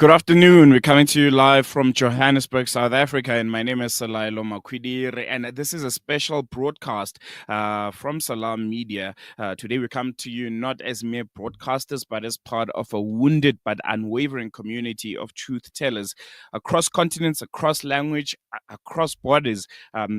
Good afternoon. We're coming to you live from Johannesburg, South Africa, and my name is Salailo Makwidire, and this is a special broadcast from Salam Media. Today we come to you not as mere broadcasters, but as part of a wounded but unwavering community of truth tellers across continents, across language, across borders.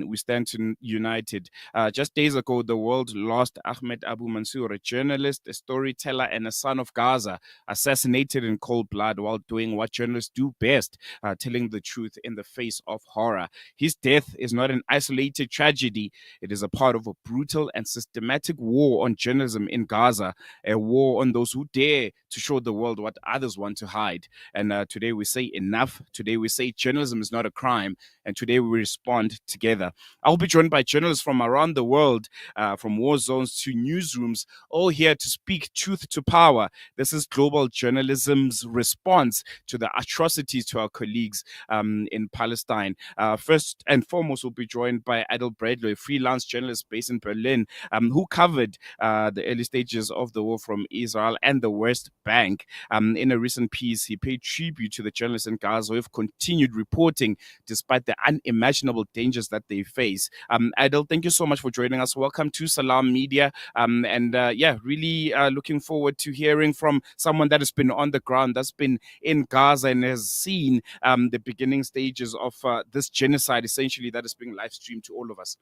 We stand united. Just days ago, the world lost Ahmad Abu Mansour, a journalist, a storyteller, and a son of Gaza, assassinated in cold blood while doing what journalists do best, telling the truth in the face of horror. His death is not an isolated tragedy. It is a part of a brutal and systematic war on journalism in Gaza, a war on those who dare to show the world what others want to hide. And today we say enough. Today we say journalism is not a crime. And today we respond together. I'll be joined by journalists from around the world, from war zones to newsrooms, all here to speak truth to power. This is global journalism's response to the atrocities to our colleagues in Palestine. First and foremost, we'll be joined by Adel Bradley, a freelance journalist based in Berlin, who covered the early stages of the war from Israel and the West Bank. In a recent piece, he paid tribute to the journalists in Gaza who have continued reporting despite the unimaginable dangers that they face. Adel, thank you so much for joining us. Welcome to Salam Media. Really looking forward to hearing from someone that has been on the ground, that's been in Gaza and has seen the beginning stages of this genocide, essentially, that is being live streamed to all of us.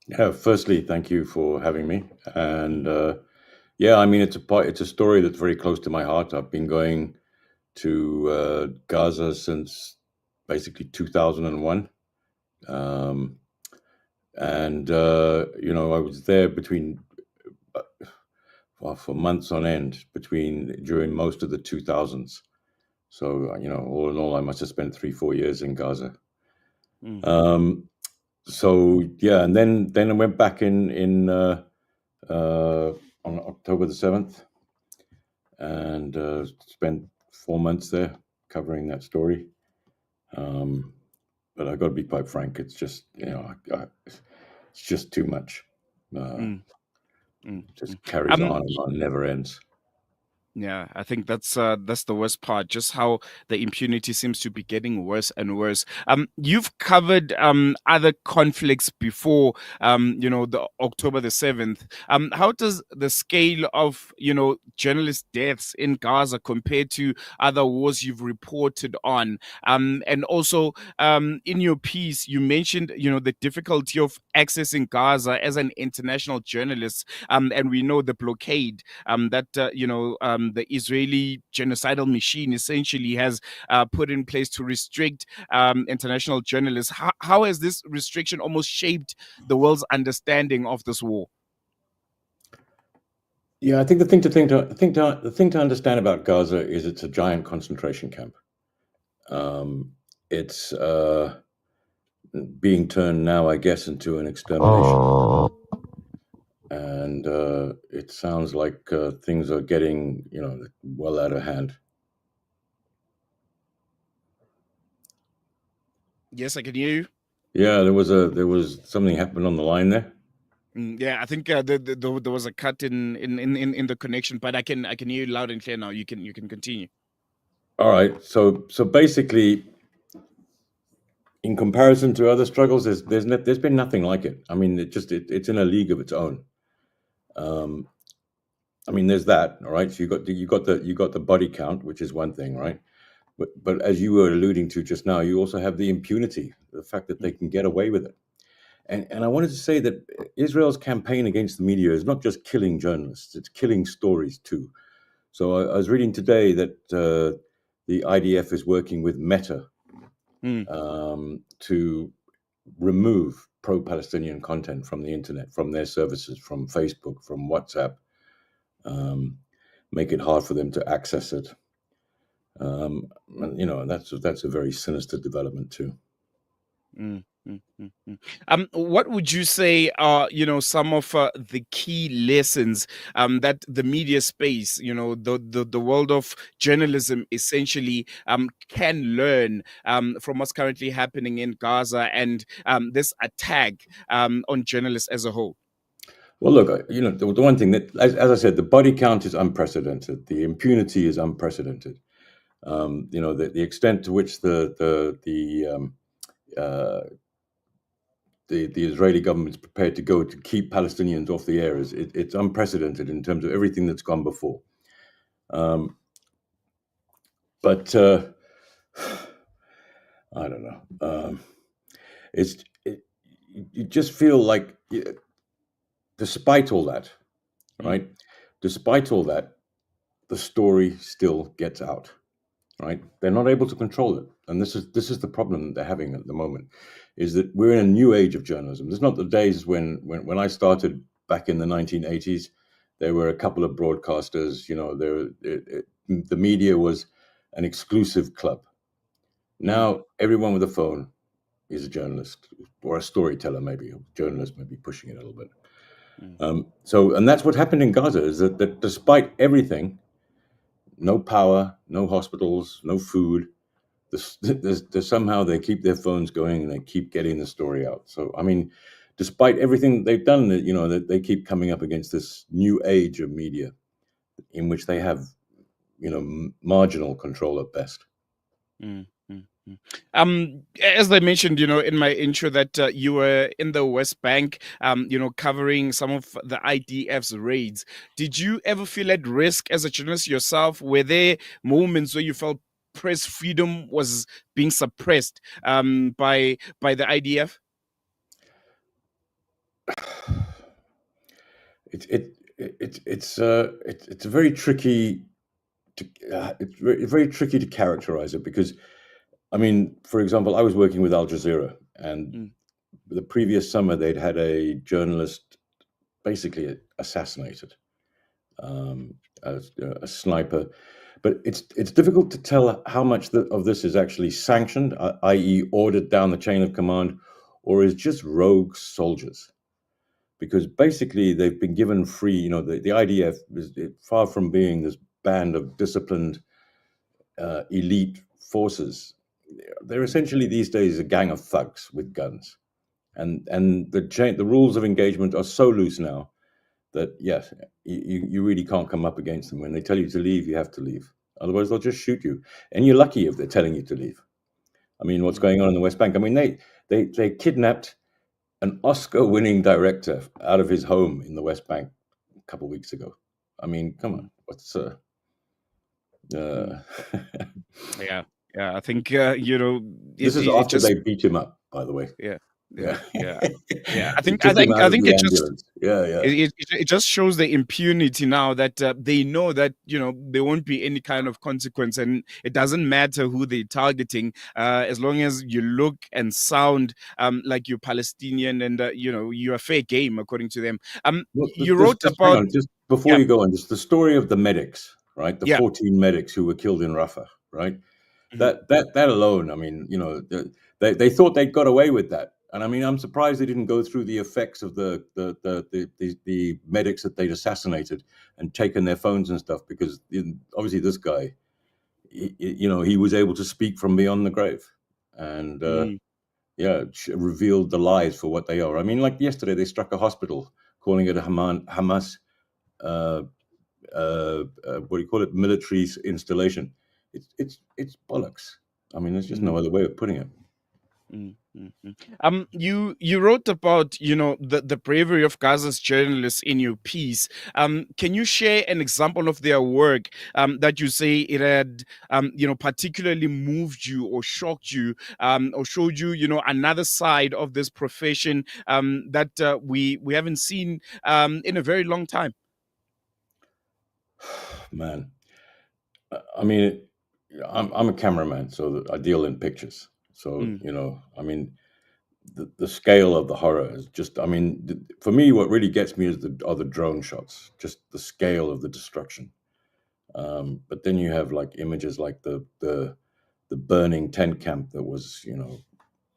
Yeah, firstly, thank you for having me. And it's a story that's very close to my heart. I've been going to Gaza since basically 2001. I was there for months on end during most of the 2000s. So, all in all, I must have spent 3-4 years in Gaza. And then I went back in on October the 7th and spent 4 months there covering that story. But I got to be quite frank, it's just, it's just too much. Just carries on and on, never ends. Yeah, I think that's the worst part, just how the impunity seems to be getting worse and worse. You've covered other conflicts before, the October the 7th. How does the scale of, journalist deaths in Gaza compare to other wars you've reported on? And also, in your piece, you mentioned, the difficulty of accessing Gaza as an international journalist, and we know the blockade the Israeli genocidal machine essentially has put in place to restrict international journalists. How has this restriction almost shaped the world's understanding of this war? Yeah, I think the thing to understand about Gaza is it's a giant concentration camp. It's being turned now, I guess, into an extermination. And it sounds like things are getting, well out of hand. Yes, I can hear you. Yeah, there was something happened on the line there. Yeah, I think there was a cut in the connection, but I can hear you loud and clear now. You can continue. All right, so basically, in comparison to other struggles, there's been nothing like it. I mean, it's in a league of its own. I mean, there's that, all right. So you got the body count, which is one thing, right? But as you were alluding to just now, you also have the impunity, the fact that they can get away with it. And I wanted to say that Israel's campaign against the media is not just killing journalists; it's killing stories too. So I was reading today that the IDF is working with Meta to remove pro-Palestinian content from the internet, from their services, from Facebook, from WhatsApp, make it hard for them to access it. That's a very sinister development too. What would you say are, some of the key lessons that the media space, the world of journalism essentially can learn from what's currently happening in Gaza and this attack on journalists as a whole? Well, look, the one thing that, as I said, the body count is unprecedented. The impunity is unprecedented. The extent to which uh, the Israeli government's prepared to go to keep Palestinians off the air it's unprecedented in terms of everything that's gone before. But I don't know. You just feel like, despite all that, right? Despite all that, the story still gets out, right? They're not able to control it, and this is the problem that they're having at the moment, is that we're in a new age of journalism. There's not the days when I started back in the 1980s. There were a couple of broadcasters. The media was an exclusive club. Now everyone with a phone is a journalist or a storyteller, maybe a journalist, maybe pushing it a little bit. And that's what happened in Gaza, is that despite everything, no power, no hospitals, no food, somehow they keep their phones going and they keep getting the story out. So, I mean, despite everything they've done, that they keep coming up against this new age of media in which they have, marginal control at best. Mm, mm, as I mentioned, in my intro, that you were in the West Bank, covering some of the IDF's raids. Did you ever feel at risk as a journalist yourself? Were there moments where you felt press freedom was being suppressed by the IDF? It's very tricky it's very tricky to characterize it, because, I mean, for example, I was working with Al Jazeera, and the previous summer they'd had a journalist basically assassinated, a sniper. But it's difficult to tell how much of this is actually sanctioned, i.e., ordered down the chain of command, or is just rogue soldiers. Because basically they've been given free. The IDF is far from being this band of disciplined elite forces. They're essentially these days a gang of thugs with guns, and the rules of engagement are so loose now that, yes, you really can't come up against them. When they tell you to leave, you have to leave. Otherwise, they'll just shoot you, and you're lucky if they're telling you to leave. I mean, what's going on in the West Bank? I mean, they kidnapped an Oscar-winning director out of his home in the West Bank a couple of weeks ago. I mean, come on, what's Yeah, I think this is it after just they beat him up, by the way. yeah, Yeah, yeah. they took him out I of think the it just ambulance. Yeah. it just shows the impunity now, that they know that there won't be any kind of consequence, and it doesn't matter who they're targeting, as long as you look and sound like you're Palestinian, and you're a fair game according to them. Well, You wrote just hang about on, just before yeah, you go on, just the story of the medics, right? The yeah. 14 medics who were killed in Rafah, right? Mhm, That alone, I mean, they thought they'd got away with that, and I mean, I'm surprised they didn't go through the effects of the medics that they'd assassinated and taken their phones and stuff, because obviously this guy, he was able to speak from beyond the grave, and mm, revealed the lies for what they are. I mean, like yesterday, they struck a hospital, calling it a Hamas, uh, what do you call it, military installation. It's bollocks. I mean, there's just no mm. other way of putting it. You wrote about the bravery of Gaza's journalists in your piece. Can you share an example of their work that you say it had particularly moved you or shocked you, or showed you another side of this profession that we haven't seen in a very long time? Man, I mean, I'm a cameraman, so I deal in pictures. So Mm, I mean, the scale of the horror is just. I mean, for me, what really gets me are the drone shots. Just the scale of the destruction. But then you have like images like the burning tent camp that was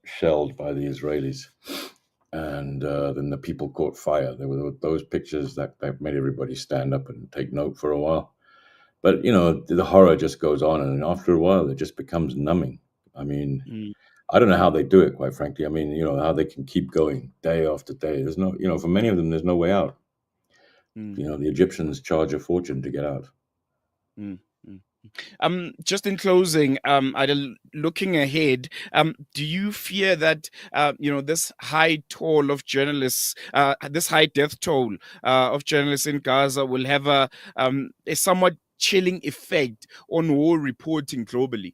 shelled by the Israelis, and then the people caught fire. There were those pictures that made everybody stand up and take note for a while. But the horror just goes on, and after a while, it just becomes numbing. I mean, mm, I don't know how they do it, quite frankly. I mean, how they can keep going day after day. There's no, for many of them, there's no way out. mm, The Egyptians charge a fortune to get out. mm, mm. Just in closing, Adel, looking ahead, do you fear that this high toll of journalists, this high death toll of journalists in Gaza, will have a somewhat chilling effect on war reporting globally?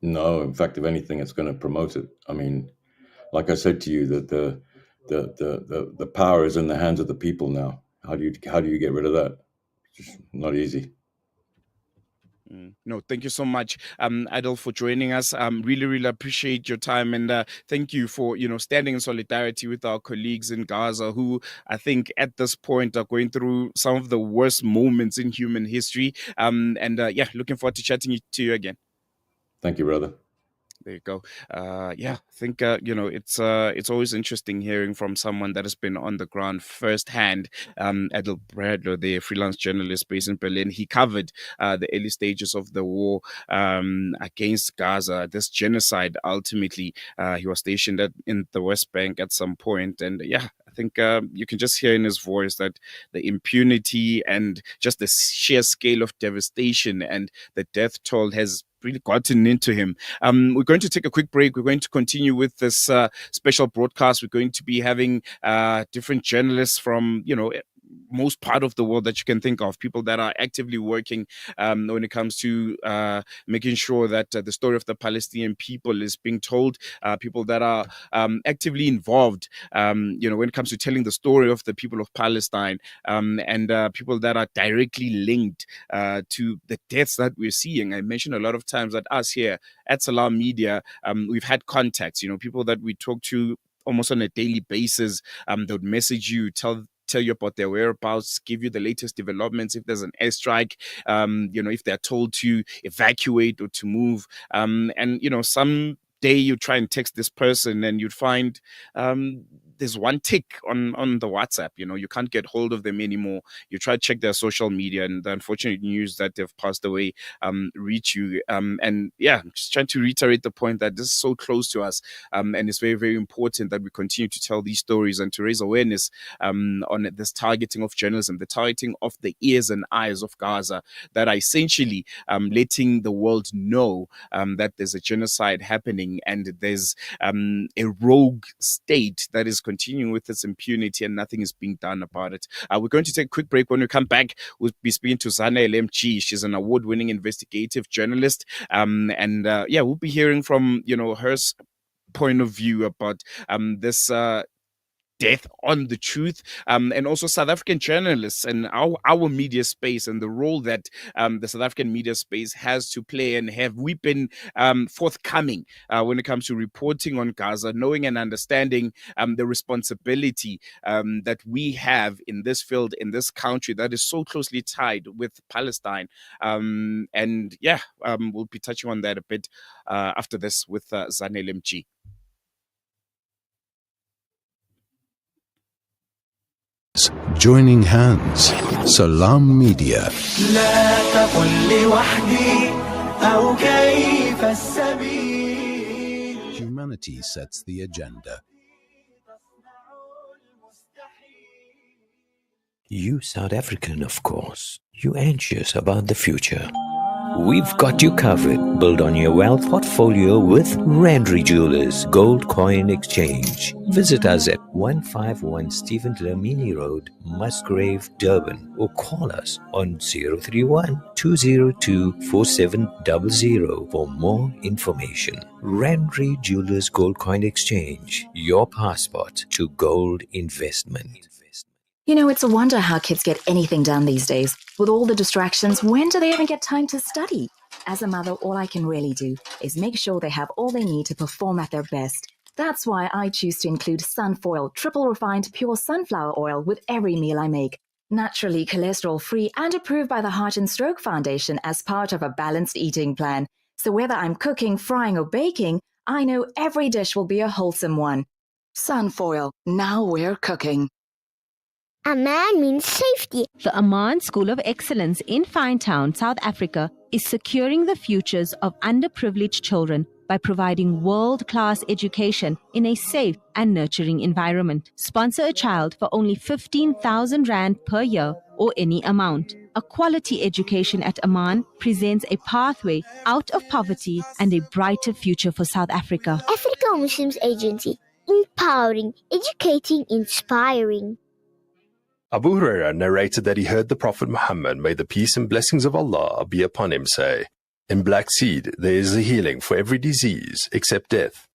No, in fact, if anything, it's going to promote it. I mean, like I said to you, that the power is in the hands of the people now. How do you get rid of that? It's just not easy. No, thank you so much, Adel, for joining us. Really, really appreciate your time, and thank you for standing in solidarity with our colleagues in Gaza, who I think at this point are going through some of the worst moments in human history. And yeah, looking forward to chatting to you again. Thank you, brother. There you go. Yeah, I think it's always interesting hearing from someone that has been on the ground firsthand. Adel Bradlow, the freelance journalist based in Berlin, he covered the early stages of the war against Gaza, this genocide. Ultimately, he was stationed in the West Bank at some point, and yeah, I think you can just hear in his voice that the impunity and just the sheer scale of devastation and the death toll has really gotten into him. We're going to take a quick break. We're going to continue with this special broadcast. We're going to be having different journalists from, most part of the world that you can think of, people that are actively working when it comes to making sure that the story of the Palestinian people is being told, people that are actively involved, when it comes to telling the story of the people of Palestine, and people that are directly linked to the deaths that we're seeing. I mentioned a lot of times that us here at Salam Media, we've had contacts, people that we talk to almost on a daily basis. They would message you, tell you about their whereabouts, give you the latest developments if there's an airstrike, if they're told to evacuate or to move. And some day you try and text this person and you'd find there's one tick on the WhatsApp. You can't get hold of them anymore. You try to check their social media, and the unfortunate news that they've passed away reach you. And yeah, I'm just trying to reiterate the point that this is so close to us, and it's very, very important that we continue to tell these stories and to raise awareness on this targeting of journalism, the targeting of the ears and eyes of Gaza, that are essentially letting the world know that there's a genocide happening and there's a rogue state that is continuing with its impunity and nothing is being done about it. We're going to take a quick break. When we come back, we'll be speaking to Zana LMG. She's an award-winning investigative journalist. And yeah, we'll be hearing from, her point of view about this death on the truth, and also South African journalists and our media space and the role that the South African media space has to play, and have we been forthcoming when it comes to reporting on Gaza, knowing and understanding the responsibility that we have in this field, in this country that is so closely tied with Palestine. And yeah, we'll be touching on that a bit after this with Zanel MG. Joining hands, Salam Media. Humanity sets the agenda. You South African, of course. You anxious about the future. We've got you covered. Build on your wealth portfolio with Randry Jewelers Gold Coin Exchange. Visit us at 151 Stephen Dlamini Road, Musgrave, Durban, or call us on 031-202-4700 for more information. Randry Jewelers Gold Coin Exchange, your passport to gold investment. It's a wonder how kids get anything done these days. With all the distractions, when do they even get time to study? As a mother, all I can really do is make sure they have all they need to perform at their best. That's why I choose to include Sunfoil, triple refined pure sunflower oil with every meal I make. Naturally cholesterol-free and approved by the Heart and Stroke Foundation as part of a balanced eating plan. So whether I'm cooking, frying, or baking, I know every dish will be a wholesome one. Sunfoil, now we're cooking. Ahmad means safety. The Ahmad School of Excellence in Finetown, South Africa, is securing the futures of underprivileged children by providing world-class education in a safe and nurturing environment. Sponsor a child for only 15,000 Rand per year or any amount. A quality education at Amman presents a pathway out of poverty and a brighter future for South Africa. Africa Muslims Agency. Empowering, educating, inspiring. Abu Huraira narrated that he heard the Prophet Muhammad, may the peace and blessings of Allah be upon him, say, "In black seed there is a healing for every disease except death."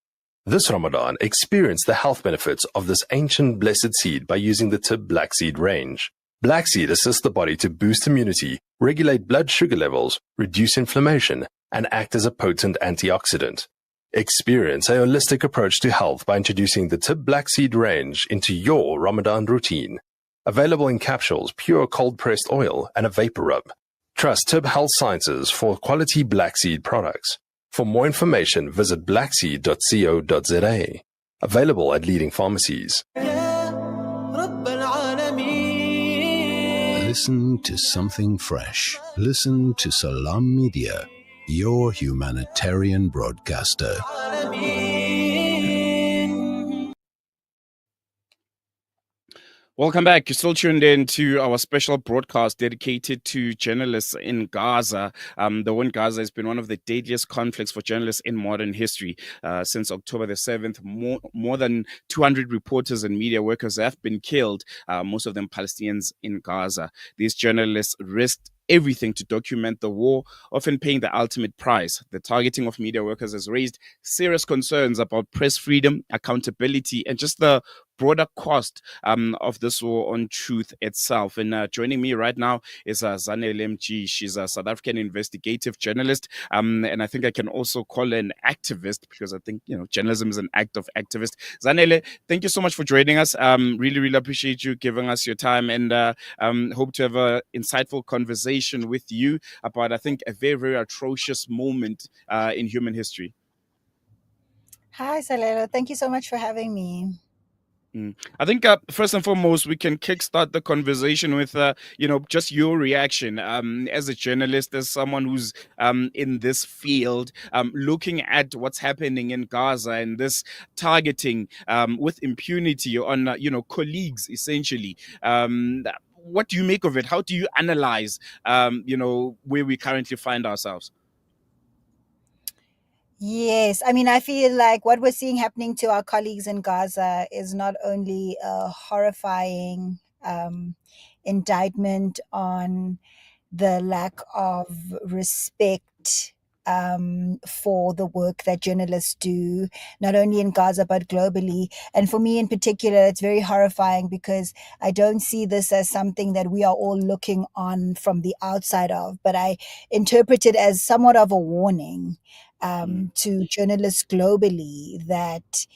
This Ramadan, experience the health benefits of this ancient blessed seed by using the Tib Black Seed range. Black seed assists the body to boost immunity, regulate blood sugar levels, reduce inflammation, and act as a potent antioxidant. Experience a holistic approach to health by introducing the Tib Black Seed range into your Ramadan routine. Available in capsules, pure cold-pressed oil, and a vapor rub. Trust Tib Health Sciences for quality black seed products. For more information, visit blackseed.co.za. Available at leading pharmacies. Listen to something fresh. Listen to Salam Media, your humanitarian broadcaster. Welcome back. You're still tuned in to our special broadcast dedicated to journalists in Gaza. The war in Gaza has been one of the deadliest conflicts for journalists in modern history. Since October the 7th, more than 200 reporters and media workers have been killed, most of them Palestinians in Gaza. These journalists risked everything to document the war, often paying the ultimate price. The targeting of media workers has raised serious concerns about press freedom, accountability, and just the broader cost of this war on truth itself. And joining me right now is Zanele MG. She's a South African investigative journalist, and I think I can also call her an activist, because I think, journalism is an act of activist. Zanele, thank you so much for joining us. Really, really appreciate you giving us your time, and hope to have an insightful conversation with you about, I think, a very, very atrocious moment in human history. Hi, Salero. Thank you so much for having me. I think first and foremost, we can kickstart the conversation with, just your reaction as a journalist, as someone who's in this field, looking at what's happening in Gaza and this targeting with impunity on, colleagues, essentially. What do you make of it? How do you analyze, where we currently find ourselves? Yes, I mean, I feel like what we're seeing happening to our colleagues in Gaza is not only a horrifying indictment on the lack of respect for the work that journalists do, not only in Gaza, but globally. And for me in particular, it's very horrifying because I don't see this as something that we are all looking on from the outside of, but I interpret it as somewhat of a warning to journalists globally that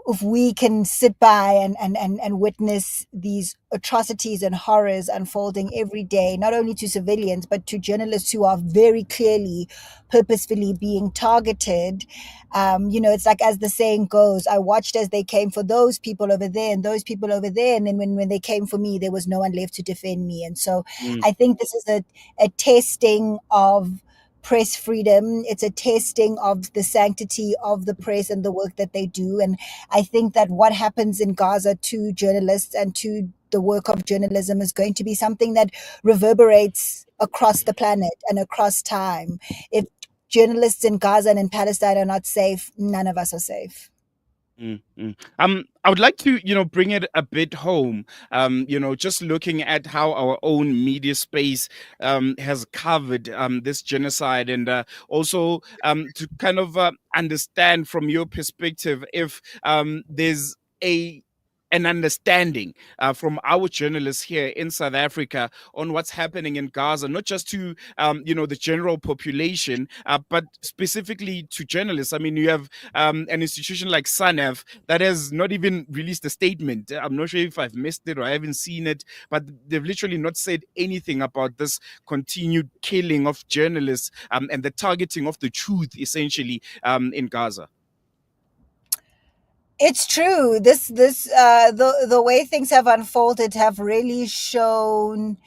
if we can sit by and witness these atrocities and horrors unfolding every day, not only to civilians, but to journalists who are very clearly, purposefully being targeted. It's like, as the saying goes, I watched as they came for those people over there and those people over there. And then when they came for me, there was no one left to defend me. And so I think this is a testing of press freedom. It's a testing of the sanctity of the press and the work that they do. And I think that what happens in Gaza to journalists and to the work of journalism is going to be something that reverberates across the planet and across time. If journalists in Gaza and in Palestine are not safe, none of us are safe. I would like to, bring it a bit home, just looking at how our own media space has covered this genocide, and also to kind of understand from your perspective if there's an understanding from our journalists here in South Africa on what's happening in Gaza, not just to, the general population, but specifically to journalists. I mean, you have an institution like SANEF that has not even released a statement. I'm not sure if I've missed it or I haven't seen it, but they've literally not said anything about this continued killing of journalists and the targeting of the truth, essentially, in Gaza. It's true. The way things have unfolded have really shown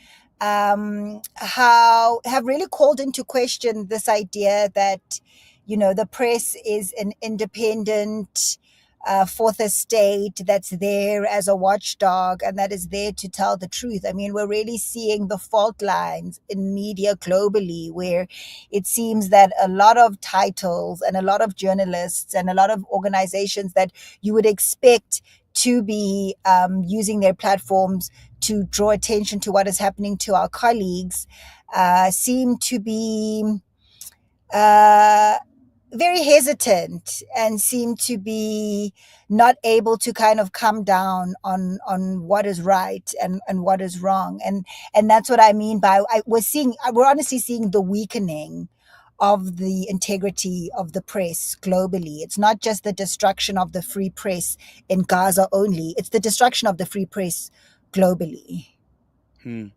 have really called into question this idea that the press is an independent fourth estate that's there as a watchdog and that is there to tell the truth. I mean, we're really seeing the fault lines in media globally, where it seems that a lot of titles and a lot of journalists and a lot of organizations that you would expect to be using their platforms to draw attention to what is happening to our colleagues seem to be uh, very hesitant and seem to be not able to kind of come down on what is right and what is wrong. And that's what I mean by we're honestly seeing the weakening of the integrity of the press globally. It's not just the destruction of the free press in Gaza only, it's the destruction of the free press globally. And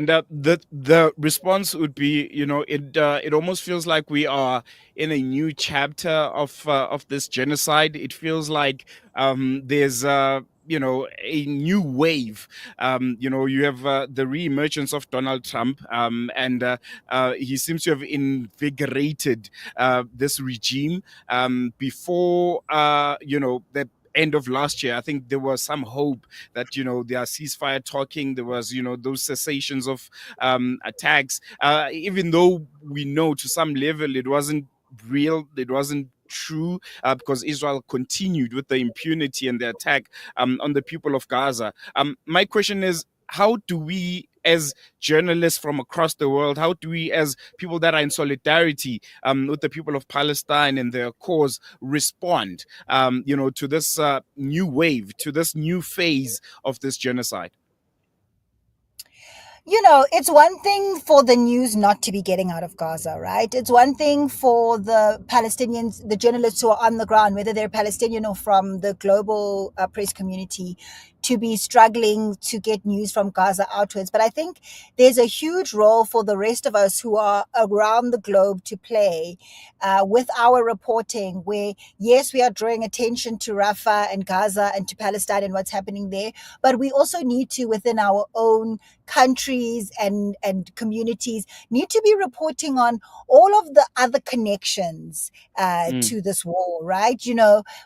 the response would be, it almost feels like we are in a new chapter of this genocide. It feels like there's a new wave. You have the re-emergence of Donald Trump, and he seems to have invigorated this regime. Before the end of last year, I think there was some hope that there are ceasefire talking. There was those cessations of attacks, even though we know to some level it wasn't real, it wasn't true, because Israel continued with the impunity and the attack on the people of Gaza. My question is, how do we as journalists from across the world, how do we as people that are in solidarity with the people of Palestine and their cause respond to this new wave, to this new phase of this genocide? It's one thing for the news not to be getting out of Gaza, right? It's one thing for the Palestinians, the journalists who are on the ground, whether they're Palestinian or from the global press community, to be struggling to get news from Gaza outwards. But I think there's a huge role for the rest of us who are around the globe to play with our reporting, where, yes, we are drawing attention to Rafah and Gaza and to Palestine and what's happening there, but we also need to, within our own countries and communities, need to be reporting on all of the other connections to this war, right?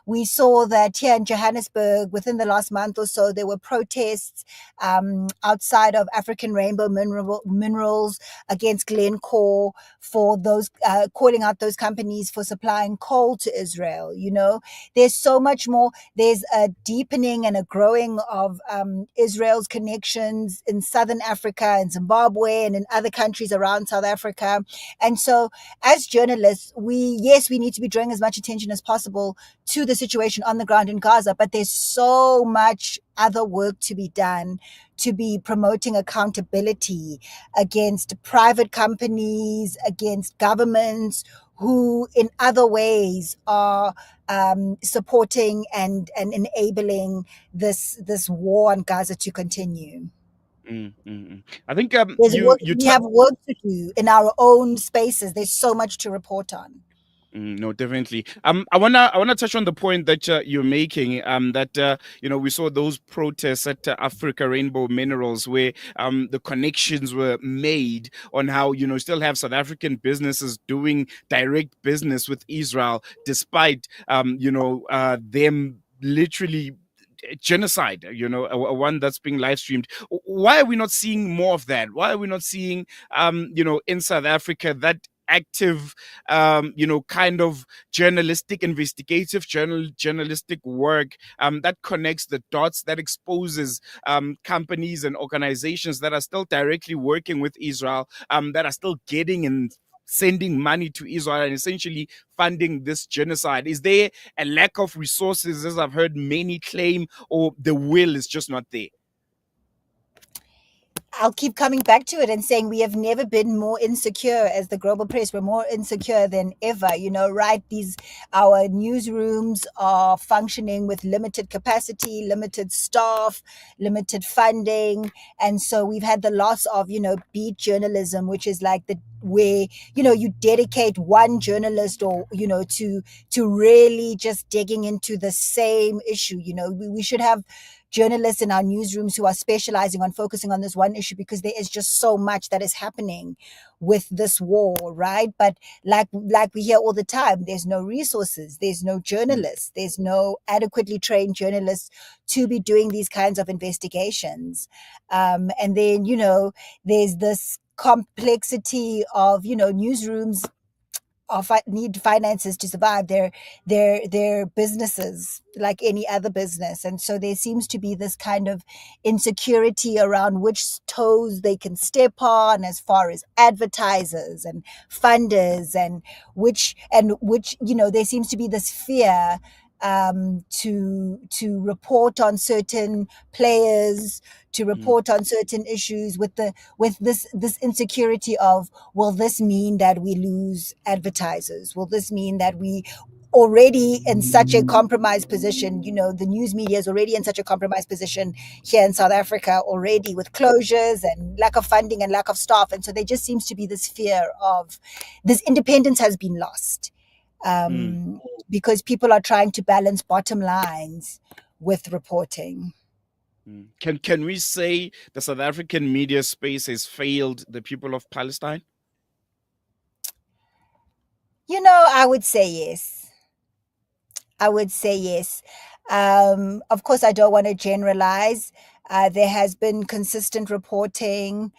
We saw that here in Johannesburg within the last month or so, there were protests outside of African Rainbow Minerals against Glencore for those calling out those companies for supplying coal to Israel. There's so much more. There's a deepening and a growing of Israel's connections in Southern Africa and Zimbabwe and in other countries around South Africa. And so as journalists, we need to be drawing as much attention as possible to the situation on the ground in Gaza, but there's so much other work to be done to be promoting accountability against private companies, against governments who in other ways are supporting and enabling this war on Gaza to continue. I think we have work to do in our own spaces. There's so much to report on. No, definitely. I wanna touch on the point that you're making. That we saw those protests at Africa Rainbow Minerals, where the connections were made on how still have South African businesses doing direct business with Israel, despite them literally genocide, one that's being live streamed. Why are we not seeing more of that? Why are we not seeing in South Africa that active kind of journalistic investigative journalistic work that connects the dots, that exposes companies and organizations that are still directly working with Israel, that are still getting and sending money to Israel and essentially funding this genocide? Is there a lack of resources, as I've heard many claim, or the will is just not there? I'll keep coming back to it and saying we have never been more insecure as the global press. We're more insecure than ever, right? Our newsrooms are functioning with limited capacity, limited staff, limited funding. And so we've had the loss of, beat journalism, which is like where you dedicate one journalist or to really just digging into the same issue. We should have journalists in our newsrooms who are specializing on focusing on this one issue, because there is just so much that is happening with this war, right? But like we hear all the time, there's no resources, there's no journalists, there's no adequately trained journalists to be doing these kinds of investigations. And then, there's this complexity of, newsrooms need finances to survive their businesses like any other business, and so there seems to be this kind of insecurity around which toes they can step on as far as advertisers and funders, and which there seems to be this fear to report on certain players, to report on certain issues, with this insecurity of, will this mean that we lose advertisers? Will this mean that we already in such a compromised position? The news media is already in such a compromised position here in South Africa already, with closures and lack of funding and lack of staff. And so there just seems to be this fear of this independence has been lost, because people are trying to balance bottom lines with reporting. Can we say the South African media space has failed the people of Palestine? I would say yes. Of course, I don't want to generalize. There has been consistent reporting,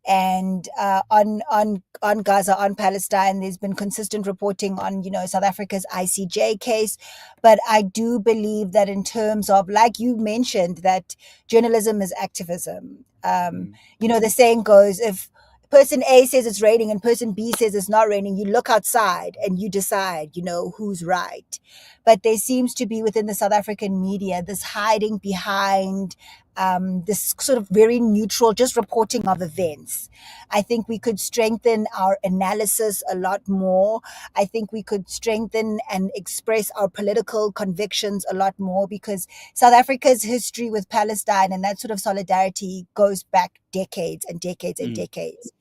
and on Gaza, on Palestine, there's been consistent reporting on South Africa's ICJ case. But I do believe that in terms of, like you mentioned, that journalism is activism. The saying goes, if person A says it's raining and person B says it's not raining, you look outside and you decide, who's right. But there seems to be within the South African media this hiding behind this sort of very neutral, just reporting of events. I think we could strengthen our analysis a lot more. I think we could strengthen and express our political convictions a lot more, because South Africa's history with Palestine and that sort of solidarity goes back decades and decades and decades.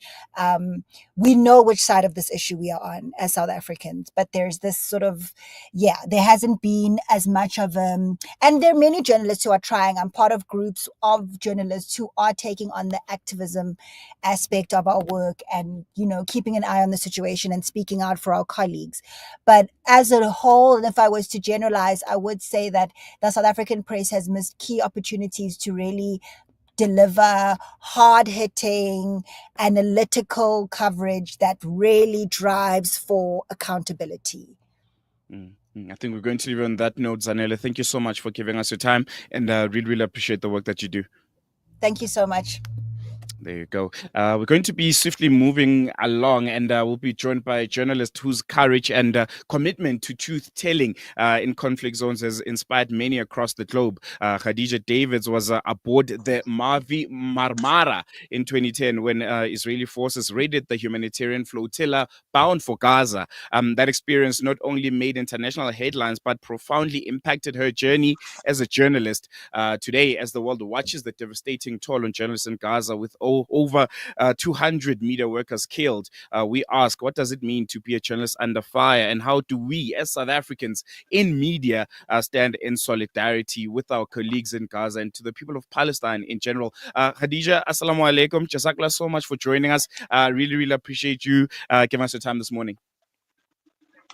We know which side of this issue we are on as South Africans, but there's this sort of, there hasn't been as much of and there are many journalists who are trying. I'm part of groups of journalists who are taking on the activism aspect of our work and, keeping an eye on the situation and speaking out for our colleagues. But as a whole, and if I was to generalize, I would say that the South African press has missed key opportunities to really deliver hard-hitting, analytical coverage that really drives for accountability. I think we're going to leave on that note. Zanele, thank you so much for giving us your time, and really appreciate the work that you do. Thank you so much. There you go. We're going to be swiftly moving along, and we'll be joined by a journalist whose courage and commitment to truth-telling in conflict zones has inspired many across the globe. Khadija Davids was aboard the Mavi Marmara in 2010 when Israeli forces raided the humanitarian flotilla bound for Gaza. That experience not only made international headlines, but profoundly impacted her journey as a journalist. Today, as the world watches the devastating toll on journalists in Gaza, with over 200 media workers killed, we ask, what does it mean to be a journalist under fire, and how do we as South Africans in media stand in solidarity with our colleagues in Gaza and to the people of Palestine in general? Khadija, assalamu alaikum. Jazakallah so much for joining us. Really appreciate you giving us your time this morning.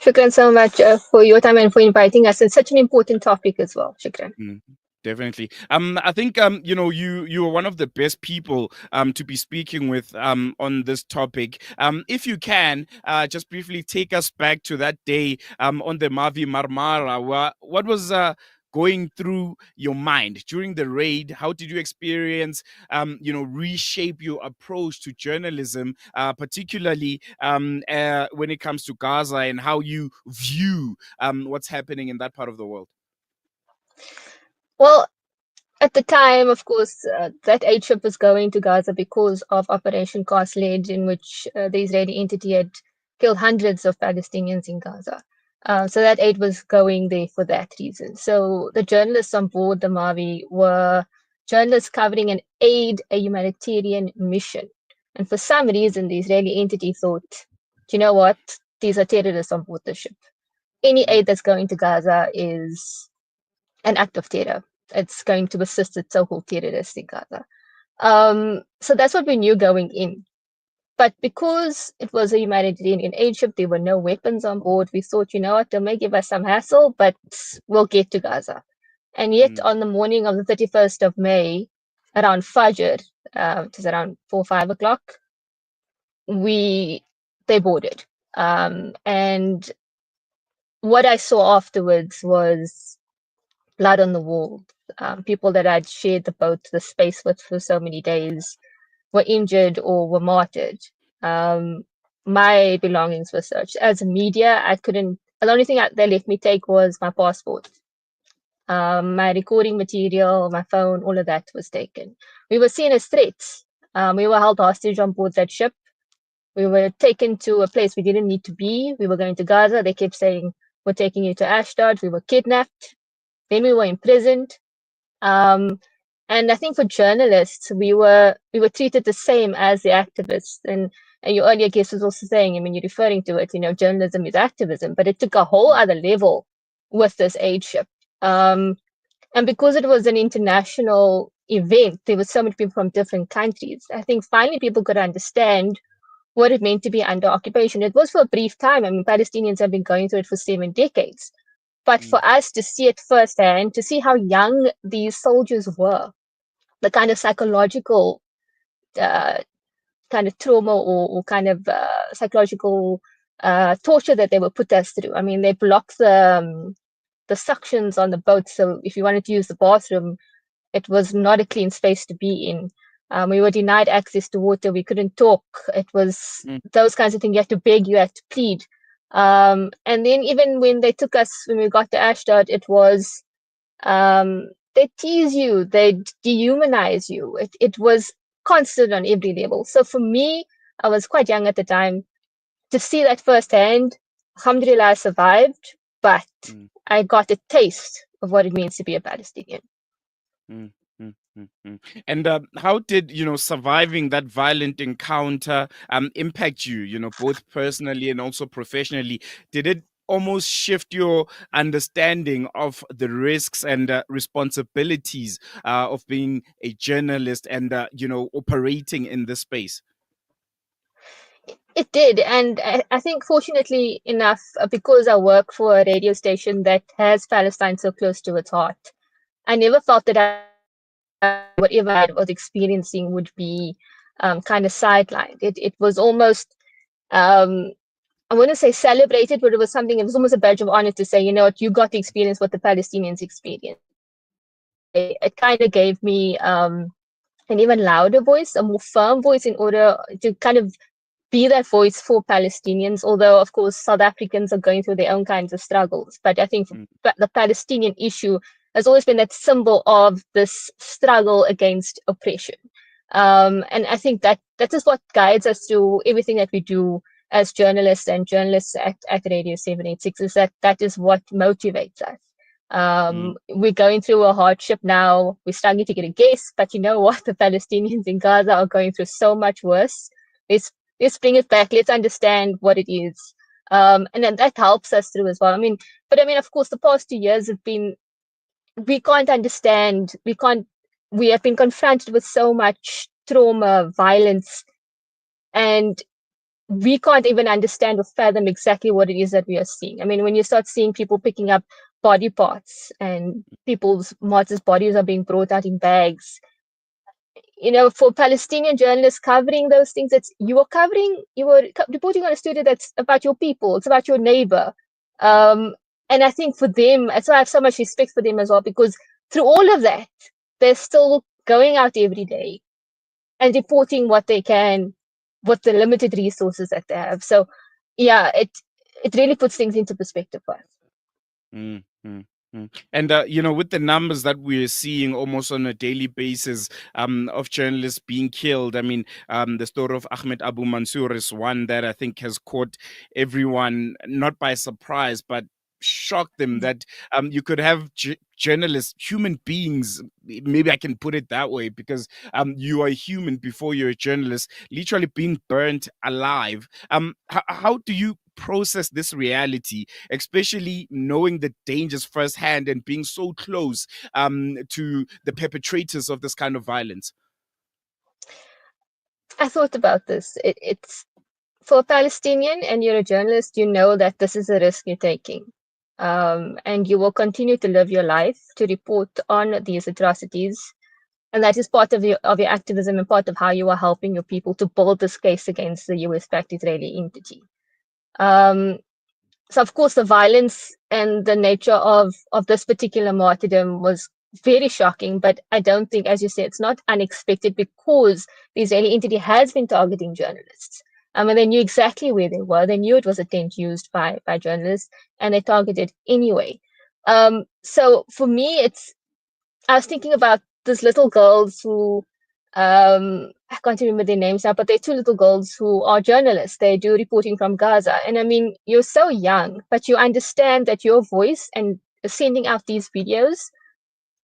Shukran so much for your time and for inviting us. It's such an important topic as well. Shukran. Definitely. I think you are one of the best people to be speaking with on this topic. If you can just briefly take us back to that day on the Mavi Marmara. What was going through your mind during the raid? How did you experience reshape your approach to journalism, particularly when it comes to Gaza, and how you view what's happening in that part of the world? Well, at the time, of course, that aid ship was going to Gaza because of Operation Cast Lead, in which the Israeli entity had killed hundreds of Palestinians in Gaza. So that aid was going there for that reason. So the journalists on board the Mavi were journalists covering a humanitarian mission. And for some reason, the Israeli entity thought, do you know what? These are terrorists on board the ship. Any aid that's going to Gaza is an act of terror. it's going to assist the so-called terrorists in Gaza. So that's what we knew going in. But because it was a humanitarian aid ship, there were no weapons on board. We thought, you know what, they may give us some hassle, but we'll get to Gaza. And yet, on the morning of the 31st of May, around Fajr, it was around 4 or 5 o'clock, they boarded. And what I saw afterwards was blood on the wall. People that I'd shared the boat, the space with for so many days, were injured or were martyred. My belongings were searched. As a media, I couldn't. The only thing they let me take was my passport. My recording material, my phone, all of that was taken. We were seen as threats. We were held hostage on board that ship. We were taken to a place we didn't need to be. We were going to Gaza. They kept saying, "We're taking you to Ashdod." We were kidnapped. Then we were imprisoned. And I think for journalists, we were treated the same as the activists. And your earlier guest was also saying, I mean, you're referring to it, you know, journalism is activism, but it took a whole other level with this aid ship. And because it was an international event, there were so many people from different countries. I think finally people could understand what it meant to be under occupation. It was for a brief time. I mean, Palestinians have been going through it for 7 decades. But for us to see it firsthand, to see how young these soldiers were, the kind of psychological kind of trauma or kind of psychological torture that they were put us through. I mean, they blocked the suctions on the boat. So if you wanted to use the bathroom, it was not a clean space to be in. We were denied access to water. We couldn't talk. It was those kinds of things. You had to beg, you had to plead. And then even when they took us, when we got to Ashdod, it was, they tease you, they dehumanize you. It was constant on every level. So for me, I was quite young at the time, to see that firsthand, alhamdulillah, I survived, but I got a taste of what it means to be a Palestinian. And how did, you know, surviving that violent encounter impact you, you know, both personally and also professionally? Did it almost shift your understanding of the risks and responsibilities of being a journalist and, you know, operating in this space? It did. And I think fortunately enough, because I work for a radio station that has Palestine so close to its heart, I never felt that whatever I was experiencing would be kind of sidelined. It was almost, I wouldn't say celebrated, but it was something, it was almost a badge of honor to say, you know what, you got to experience what the Palestinians experienced. It kind of gave me an even louder voice, a more firm voice, in order to kind of be that voice for Palestinians, although of course South Africans are going through their own kinds of struggles. But I think the Palestinian issue has always been that symbol of this struggle against oppression. And I think that is what guides us through everything that we do as journalists and journalists at Radio 786, is that is what motivates us. We're going through a hardship now. We're struggling to get a guest, but you know what? The Palestinians in Gaza are going through so much worse. Let's bring it back. Let's understand what it is. And then that helps us through as well. But of course, the past 2 years have been, we can't understand, we have been confronted with so much trauma, violence, and we can't even understand or fathom exactly what it is that we are seeing. When you start seeing people picking up body parts and people's martyrs' bodies are being brought out in bags, for Palestinian journalists covering those things, you were reporting on a story that's about your people, it's about your neighbor. And I think for them, that's why I have so much respect for them as well, because through all of that, they're still going out every day and reporting what they can with the limited resources that they have. So yeah, it really puts things into perspective for us. And, with the numbers that we're seeing almost on a daily basis of journalists being killed, the story of Ahmed Abu Mansour is one that I think has caught everyone not by surprise, but shocked them that you could have journalists, human beings, maybe I can put it that way, because you are human before you're a journalist, literally being burnt alive. How do you process this reality, especially knowing the dangers firsthand and being so close to the perpetrators of this kind of violence? I thought about this. It's for a Palestinian and you're a journalist, you know that this is a risk you're taking. And you will continue to live your life to report on these atrocities. And that is part of your activism and part of how you are helping your people to build this case against the US-backed Israeli entity. So of course the violence and the nature of this particular martyrdom was very shocking, but I don't think, as you said, it's not unexpected because the Israeli entity has been targeting journalists. And they knew exactly where they were. They knew it was a tent used by journalists, and they targeted anyway. So for me, I was thinking about these little girls who I can't remember their names now, but they're two little girls who are journalists. They do reporting from Gaza. And I mean, you're so young, but you understand that your voice and sending out these videos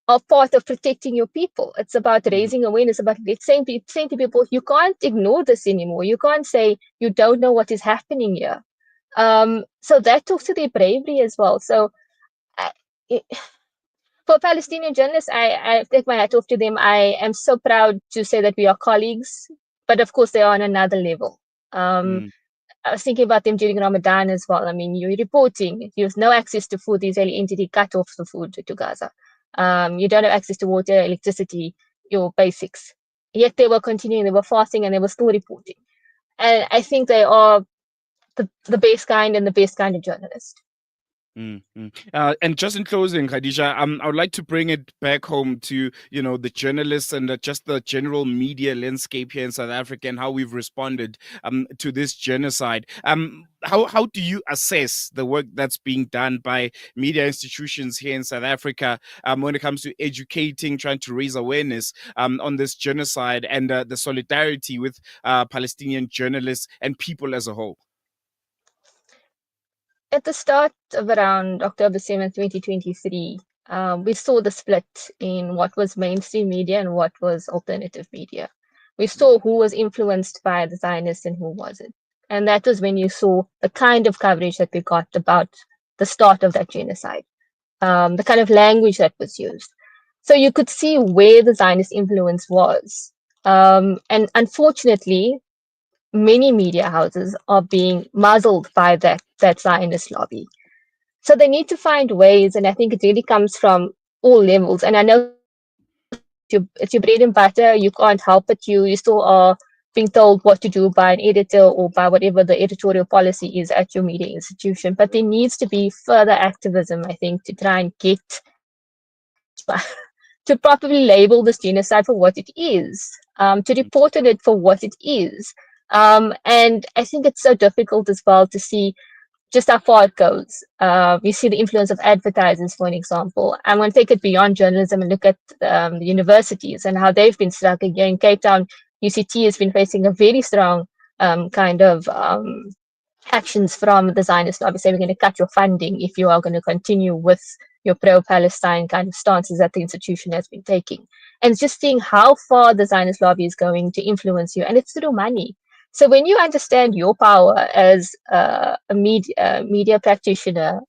are part of protecting your people. It's about raising awareness, about saying to people, you can't ignore this anymore. You can't say you don't know what is happening here. So that talks to their bravery as well. So for Palestinian journalists, I take my hat off to them. I am so proud to say that we are colleagues, but of course they are on another level. I was thinking about them during Ramadan as well. I mean, you're reporting, you have no access to food. The Israeli entity cut off the food to Gaza. You don't have access to water, electricity, your basics. Yet they were continuing, they were fasting, and they were still reporting. And I think they are the best kind and the best kind of journalist. And just in closing, Khadija, I would like to bring it back home to, the journalists and just the general media landscape here in South Africa and how we've responded to this genocide. How do you assess the work that's being done by media institutions here in South Africa when it comes to educating, trying to raise awareness on this genocide and the solidarity with Palestinian journalists and people as a whole? At the start of around October 7th, 2023, we saw the split in what was mainstream media and what was alternative media. We saw who was influenced by the Zionists and who wasn't. And that was when you saw the kind of coverage that we got about the start of that genocide, the kind of language that was used. So you could see where the Zionist influence was. And unfortunately, many media houses are being muzzled by that Zionist lobby. So they need to find ways, and I think it really comes from all levels. And I know it's your bread and butter, you can't help it, you still are being told what to do by an editor or by whatever the editorial policy is at your media institution. But there needs to be further activism, I think, to try and get to properly label this genocide for what it is, to report on it for what it is. And I think it's so difficult as well to see just how far it goes. You see the influence of advertisers, for an example. I'm going to take it beyond journalism and look at the universities and how they've been struggling. Here in Cape Town, UCT has been facing a very strong kind of actions from the Zionist lobby, saying we're going to cut your funding if you are going to continue with your pro-Palestine kind of stances that the institution has been taking. And just seeing how far the Zionist lobby is going to influence you, and it's through money. So when you understand your power as a media practitioner,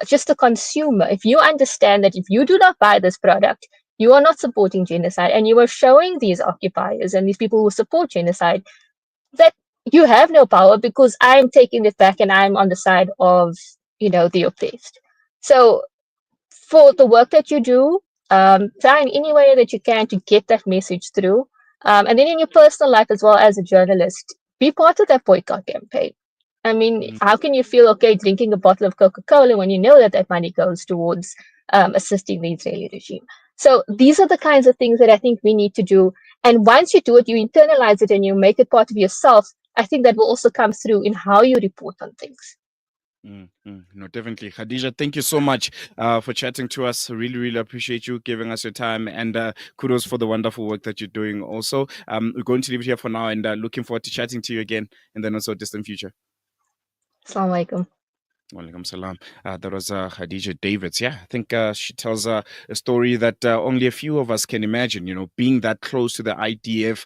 just a consumer, if you understand that if you do not buy this product, you are not supporting genocide, and you are showing these occupiers and these people who support genocide that you have no power because I'm taking it back and I'm on the side of, the oppressed. So for the work that you do, try in any way that you can to get that message through. And then in your personal life as well as a journalist, be part of that boycott campaign. I mean, how can you feel okay drinking a bottle of Coca-Cola when you know that money goes towards assisting the Israeli regime? So these are the kinds of things that I think we need to do. And once you do it, you internalize it and you make it part of yourself. I think that will also come through in how you report on things. No, definitely. Khadija, thank you so much for chatting to us. Really, really appreciate you giving us your time, and kudos for the wonderful work that you're doing also. We're going to leave it here for now, and looking forward to chatting to you again in the not so distant future. Assalamu alaikum. Walaikum salam. That was Khadija Davids. Yeah, I think she tells a story that only a few of us can imagine, being that close to the IDF,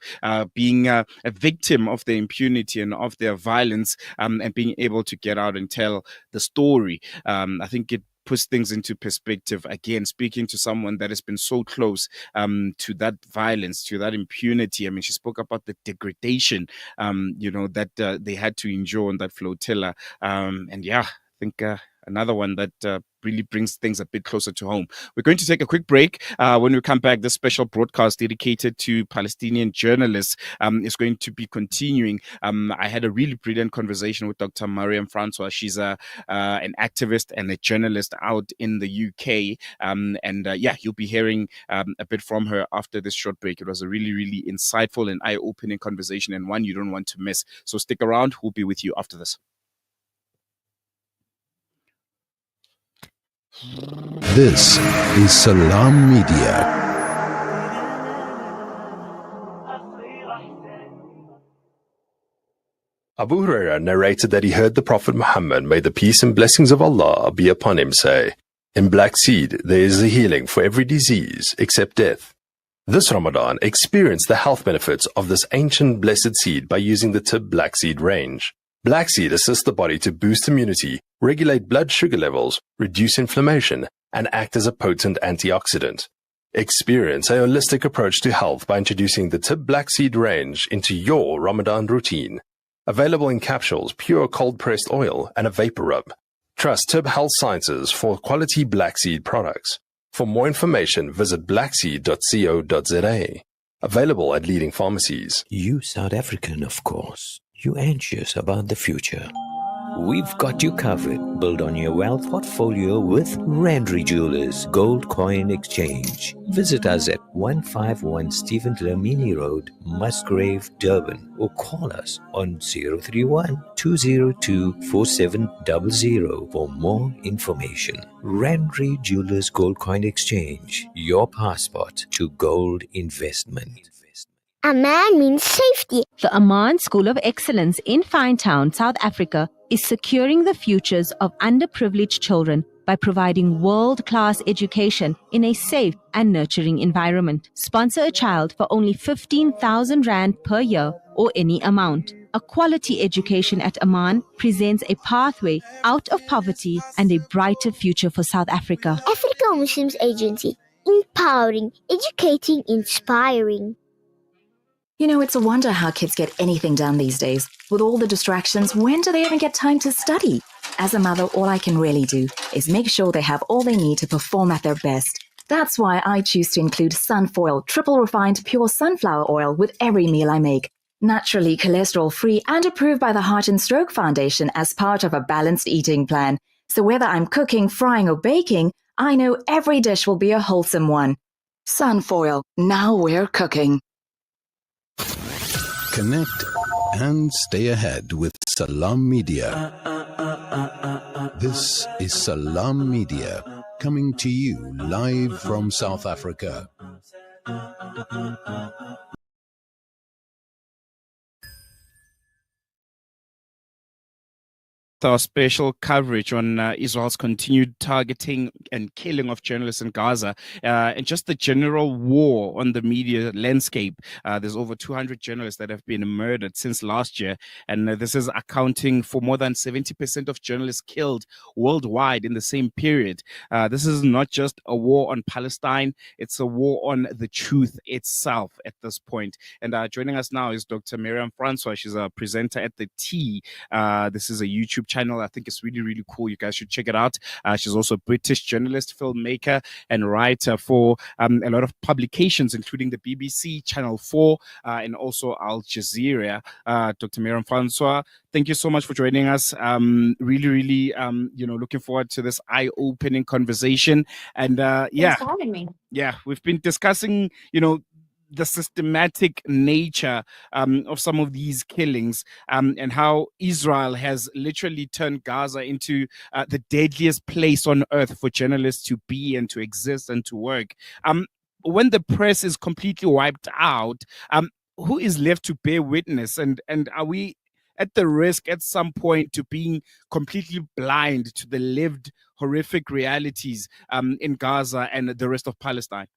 being a victim of their impunity and of their violence, and being able to get out and tell the story. I think it puts things into perspective again, speaking to someone that has been so close to that violence, to that impunity. I mean, she spoke about the degradation that they had to endure on that flotilla. And yeah, I think another one that really brings things a bit closer to home. We're going to take a quick break. When we come back, this special broadcast dedicated to Palestinian journalists is going to be continuing. I had a really brilliant conversation with Dr. Mariam Francois. She's an activist and a journalist out in the UK. You'll be hearing a bit from her after this short break. It was a really, really insightful and eye-opening conversation, and one you don't want to miss. So stick around. We'll be with you after this. This is Salam Media. Abu Huraira narrated that he heard the Prophet Muhammad, may the peace and blessings of Allah be upon him, say, "In black seed there is a healing for every disease except death." This Ramadan, experience the health benefits of this ancient blessed seed by using the Tib Black Seed range. Black seed assists the body to boost immunity, regulate blood sugar levels, reduce inflammation, and act as a potent antioxidant. Experience a holistic approach to health by introducing the Tib Black Seed range into your Ramadan routine. Available in capsules, pure cold-pressed oil, and a vapor rub. Trust Tib Health Sciences for quality black seed products. For more information, visit blackseed.co.za. Available at leading pharmacies. You South African, of course. You anxious about the future. We've got you covered. Build on your wealth portfolio with Randry Jewelers Gold Coin Exchange. Visit us at 151 Stephen Dlamini Road, Musgrave, Durban, or call us on 031-202-4700 for more information. Randry Jewelers Gold Coin Exchange, your passport to gold investment. Ahmad means safety. The Ahmad School of Excellence in Finetown, South Africa, is securing the futures of underprivileged children by providing world-class education in a safe and nurturing environment. Sponsor a child for only 15,000 Rand per year or any amount. A quality education at Amman presents a pathway out of poverty and a brighter future for South Africa. Africa Muslims Agency. Empowering, educating, inspiring. It's a wonder how kids get anything done these days. With all the distractions, when do they even get time to study? As a mother, all I can really do is make sure they have all they need to perform at their best. That's why I choose to include Sunfoil, triple refined pure sunflower oil with every meal I make. Naturally cholesterol-free and approved by the Heart and Stroke Foundation as part of a balanced eating plan. So whether I'm cooking, frying, or baking, I know every dish will be a wholesome one. Sunfoil, now we're cooking. Connect and stay ahead with Salam Media. This is Salam Media, coming to you live from South Africa. Our special coverage on Israel's continued targeting and killing of journalists in Gaza, and just the general war on the media landscape. There's over 200 journalists that have been murdered since last year, and this is accounting for more than 70% of journalists killed worldwide in the same period. This is not just a war on Palestine, it's a war on the truth itself at this point. And joining us now is Dr. Mariam Francois. She's a presenter at The T. This is a YouTube channel. I think it's really, really cool. You guys should check it out. She's also a British journalist, filmmaker, and writer for a lot of publications, including the BBC, Channel 4, and also Al Jazeera. Dr. Mariam Francois, thank you so much for joining us. Really, really, looking forward to this eye-opening conversation. And Thanks for having me. Yeah, we've been discussing, the systematic nature of some of these killings, and how Israel has literally turned Gaza into the deadliest place on earth for journalists to be and to exist and to work. When the press is completely wiped out, who is left to bear witness? And are we at the risk at some point to being completely blind to the lived horrific realities in Gaza and the rest of Palestine?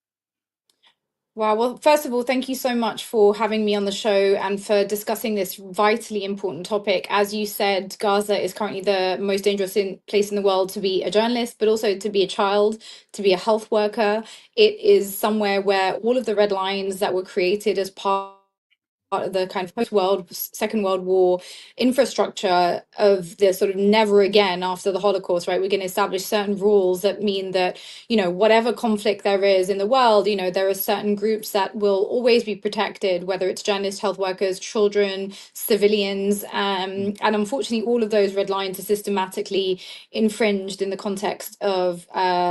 Wow. Well, first of all, thank you so much for having me on the show and for discussing this vitally important topic. As you said, Gaza is currently the most dangerous place in the world to be a journalist, but also to be a child, to be a health worker. It is somewhere where all of the red lines that were created as part of the kind of Second World War infrastructure of the sort of never again after the Holocaust, right? We're going to establish certain rules that mean that, whatever conflict there is in the world, there are certain groups that will always be protected, whether it's journalists, health workers, children, civilians. And unfortunately, all of those red lines are systematically infringed in the context of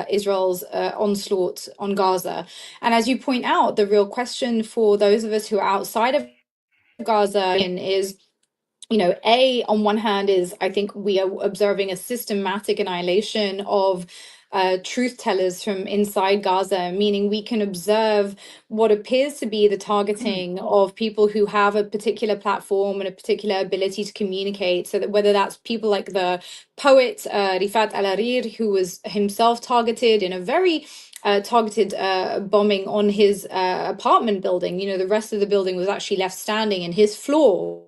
Israel's onslaught on Gaza. And as you point out, the real question for those of us who are outside of Gaza is, on one hand is I think we are observing a systematic annihilation of truth tellers from inside Gaza, meaning we can observe what appears to be the targeting of people who have a particular platform and a particular ability to communicate. So that whether that's people like the poet Rifat Al-Harir, who was himself targeted in a very targeted bombing on his apartment building. The rest of the building was actually left standing, and his floor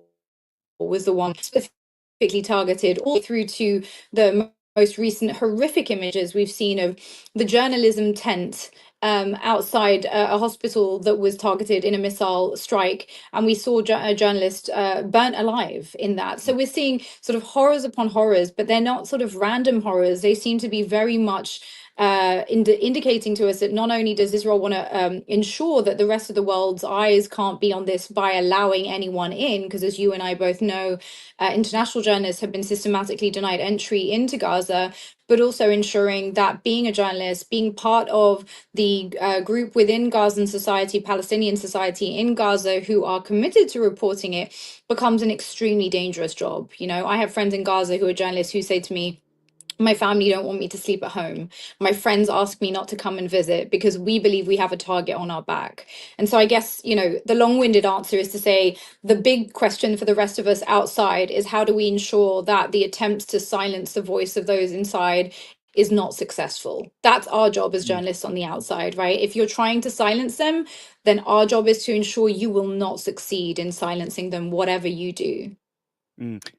was the one specifically targeted, all through to the most recent horrific images we've seen of the journalism tent outside a hospital that was targeted in a missile strike, and we saw a journalist burnt alive in that. So we're seeing sort of horrors upon horrors, but they're not sort of random horrors. They seem to be very much indicating to us that not only does Israel want to ensure that the rest of the world's eyes can't be on this by allowing anyone in, because as you and I both know, international journalists have been systematically denied entry into Gaza, but also ensuring that being a journalist, being part of the group within Gazan society, Palestinian society in Gaza, who are committed to reporting it, becomes an extremely dangerous job. I have friends in Gaza who are journalists who say to me, my family don't want me to sleep at home. My friends ask me not to come and visit because we believe we have a target on our back. And so I guess, the long-winded answer is to say the big question for the rest of us outside is how do we ensure that the attempts to silence the voice of those inside is not successful? That's our job as journalists on the outside, right? If you're trying to silence them, then our job is to ensure you will not succeed in silencing them, whatever you do.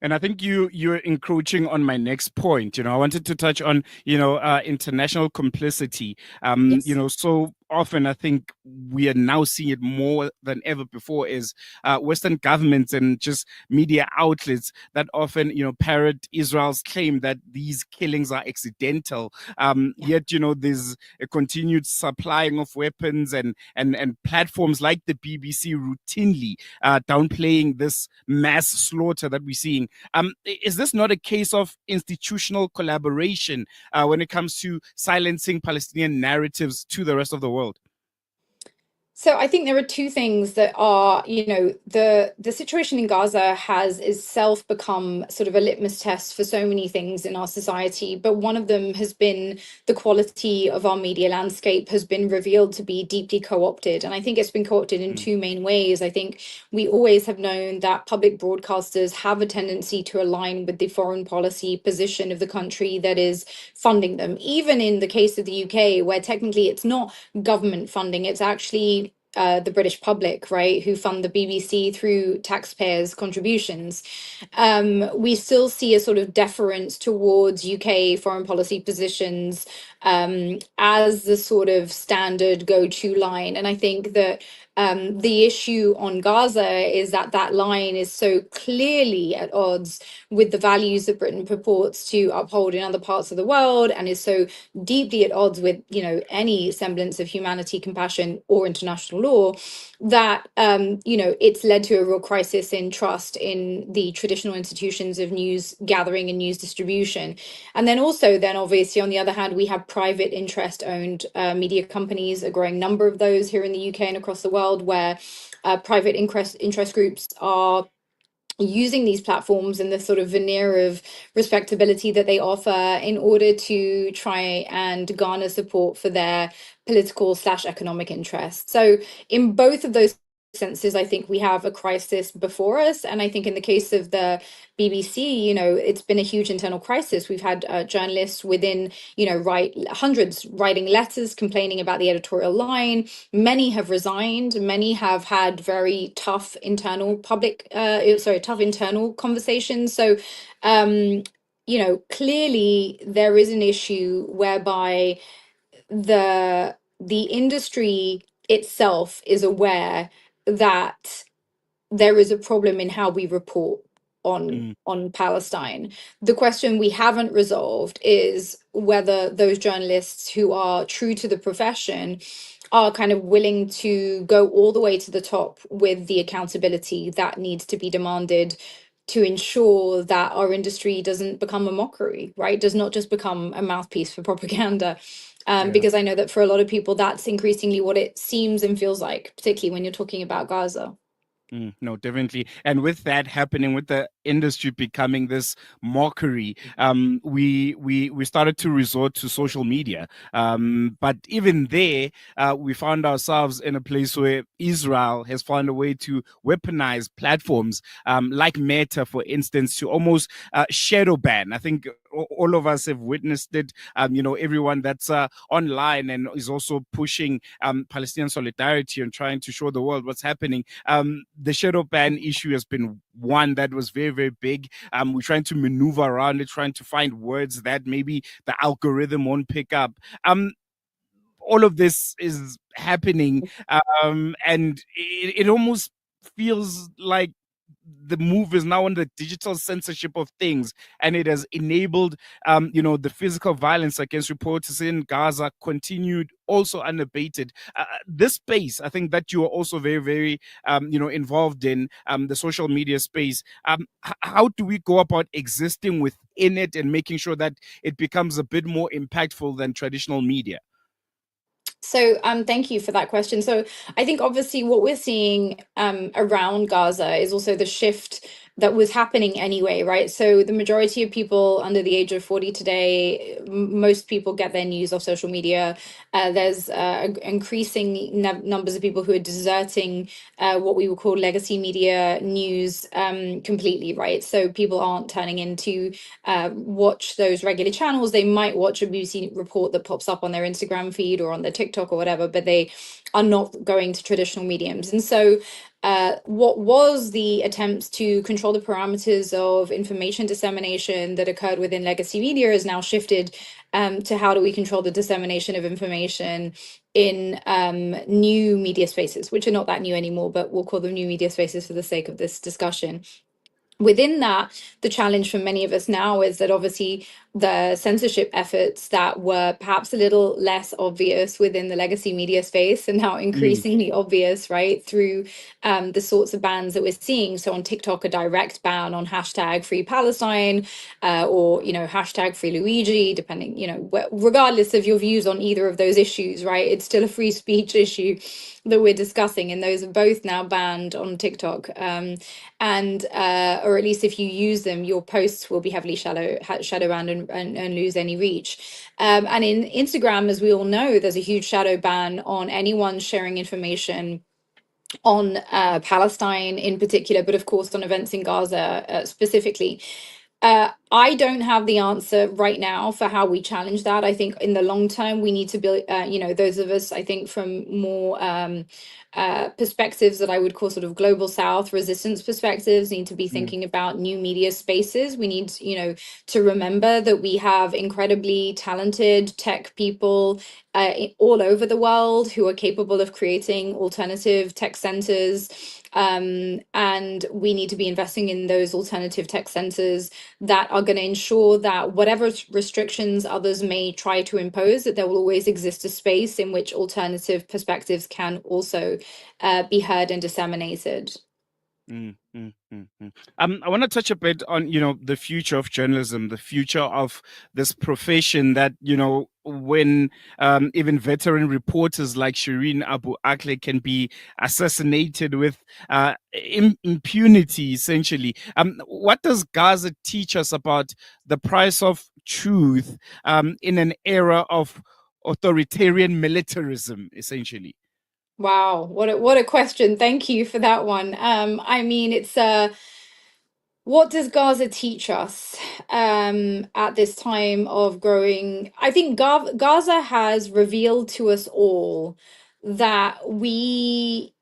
And I think you're encroaching on my next point. I wanted to touch on international complicity. Yes. So often I think we are now seeing it more than ever before is Western governments and just media outlets that often parrot Israel's claim that these killings are accidental. Yet there's a continued supplying of weapons and platforms like the BBC routinely downplaying this mass slaughter that we're seeing. Is this not a case of institutional collaboration when it comes to silencing Palestinian narratives to the rest of the world? So I think there are two things that are, the situation in Gaza has itself become sort of a litmus test for so many things in our society. But one of them has been the quality of our media landscape has been revealed to be deeply co-opted. And I think it's been co-opted in two main ways. I think we always have known that public broadcasters have a tendency to align with the foreign policy position of the country that is funding them. Even in the case of the UK, where technically it's not government funding, it's actually the British public, right, who fund the BBC through taxpayers' contributions. We still see a sort of deference towards UK foreign policy positions as the sort of standard go-to line. And I think that the issue on Gaza is that that line is so clearly at odds with the values that Britain purports to uphold in other parts of the world, and is so deeply at odds with any semblance of humanity, compassion, or international law, that it's led to a real crisis in trust in the traditional institutions of news gathering and news distribution. And then obviously on the other hand, we have private interest owned media companies, a growing number of those here in the UK and across the world, where private interest groups are using these platforms and the sort of veneer of respectability that they offer in order to try and garner support for their political/economic interests. So in both of those senses, I think we have a crisis before us. And I think in the case of the BBC, it's been a huge internal crisis. We've had journalists within, hundreds writing letters complaining about the editorial line. Many have resigned. Many have had very tough internal tough internal conversations. So, clearly there is an issue whereby the industry itself is aware that there is a problem in how we report on Palestine. The question we haven't resolved is whether those journalists who are true to the profession are kind of willing to go all the way to the top with the accountability that needs to be demanded to ensure that our industry doesn't become a mockery, right? Does not just become a mouthpiece for propaganda. Because I know that for a lot of people, that's increasingly what it seems and feels like, particularly when you're talking about Gaza. No, definitely. And with that happening, with the industry becoming this mockery, we started to resort to social media. But even there, we found ourselves in a place where Israel has found a way to weaponize platforms like Meta, for instance, to almost shadow ban. I think all of us have witnessed it. Everyone that's online and is also pushing Palestinian solidarity and trying to show the world what's happening. The shadow ban issue has been one that was very, very big. We're trying to maneuver around it, trying to find words that maybe the algorithm won't pick up. All of this is happening, and it almost feels like the move is now on the digital censorship of things, and it has enabled the physical violence against reporters in Gaza continued also unabated. This space, I think, that you are also very, very involved in, the social media space. How do we go about existing within it and making sure that it becomes a bit more impactful than traditional media? So thank you for that question. So I think obviously what we're seeing around Gaza is also the shift that was happening anyway, right? So the majority of people under the age of 40 today, most people get their news off social media. There's increasing numbers of people who are deserting what we would call legacy media news completely, right? So people aren't turning in to watch those regular channels. They might watch a BBC report that pops up on their Instagram feed or on their TikTok or whatever, but they are not going to traditional mediums. And so what was the attempts to control the parameters of information dissemination that occurred within legacy media is now shifted to how do we control the dissemination of information in new media spaces, which are not that new anymore, but we'll call them new media spaces for the sake of this discussion. Within that, the challenge for many of us now is that obviously the censorship efforts that were perhaps a little less obvious within the legacy media space are now increasingly obvious, right, through the sorts of bans that we're seeing. So on TikTok, a direct ban on hashtag Free Palestine or, hashtag Free Luigi, depending, regardless of your views on either of those issues, right, it's still a free speech issue that we're discussing. And those are both now banned on TikTok. Or at least if you use them, your posts will be heavily shadow banned and lose any reach. And in Instagram, as we all know, there's a huge shadow ban on anyone sharing information on Palestine in particular, but of course on events in Gaza specifically. I don't have the answer right now for how we challenge that. I think in the long term, we need to build, those of us, I think, from more perspectives that I would call sort of global South resistance perspectives, need to be thinking about new media spaces. We need, to remember that we have incredibly talented tech people all over the world who are capable of creating alternative tech centers. And we need to be investing in those alternative tech centers that are going to ensure that whatever restrictions others may try to impose, that there will always exist a space in which alternative perspectives can also be heard and disseminated. I want to touch a bit on, the future of journalism, the future of this profession that, when even veteran reporters like Shireen Abu Akleh can be assassinated with impunity, essentially. What does Gaza teach us about the price of truth in an era of authoritarian militarism, essentially? Wow, what a question. Thank you for that one. I mean, it's what does Gaza teach us at this time of growing? I think Gaza has revealed to us all that we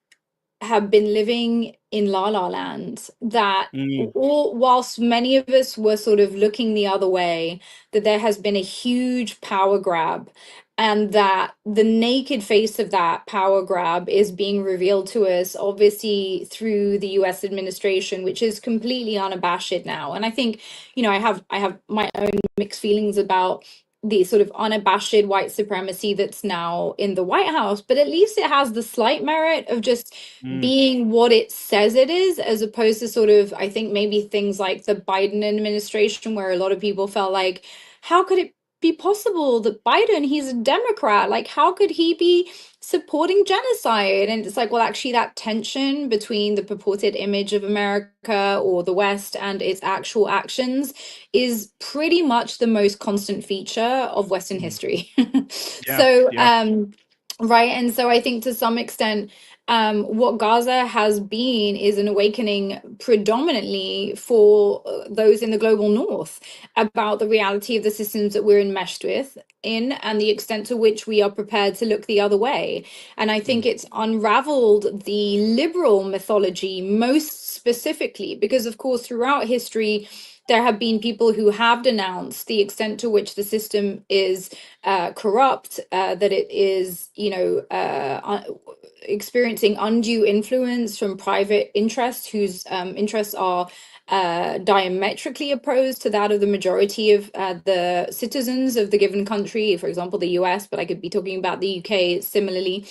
have been living in La La Land, that Mm, all, whilst many of us were sort of looking the other way, that there has been a huge power grab, and that the naked face of that power grab is being revealed to us, obviously through the US administration, which is completely unabashed now. And I think, you know, I have my own mixed feelings about the sort of unabashed white supremacy that's now in the White House, but at least it has the slight merit of just mm, being what it says it is, as opposed to sort of, I think maybe things like the Biden administration, where a lot of people felt like, how could it be possible that Biden, he's a Democrat, like how could he be supporting genocide? And it's like, well, actually that tension between the purported image of America or the West and its actual actions is pretty much the most constant feature of Western mm. history. Yeah, So yeah. right, and so I think to some extent what Gaza has been is an awakening predominantly for those in the global north about the reality of the systems that we're enmeshed with in, and the extent to which we are prepared to look the other way. And I think Mm, it's unraveled the liberal mythology most specifically, because of course throughout history there have been people who have denounced the extent to which the system is corrupt, that it is, you know, experiencing undue influence from private interests whose interests are diametrically opposed to that of the majority of the citizens of the given country, for example, the US, but I could be talking about the UK similarly.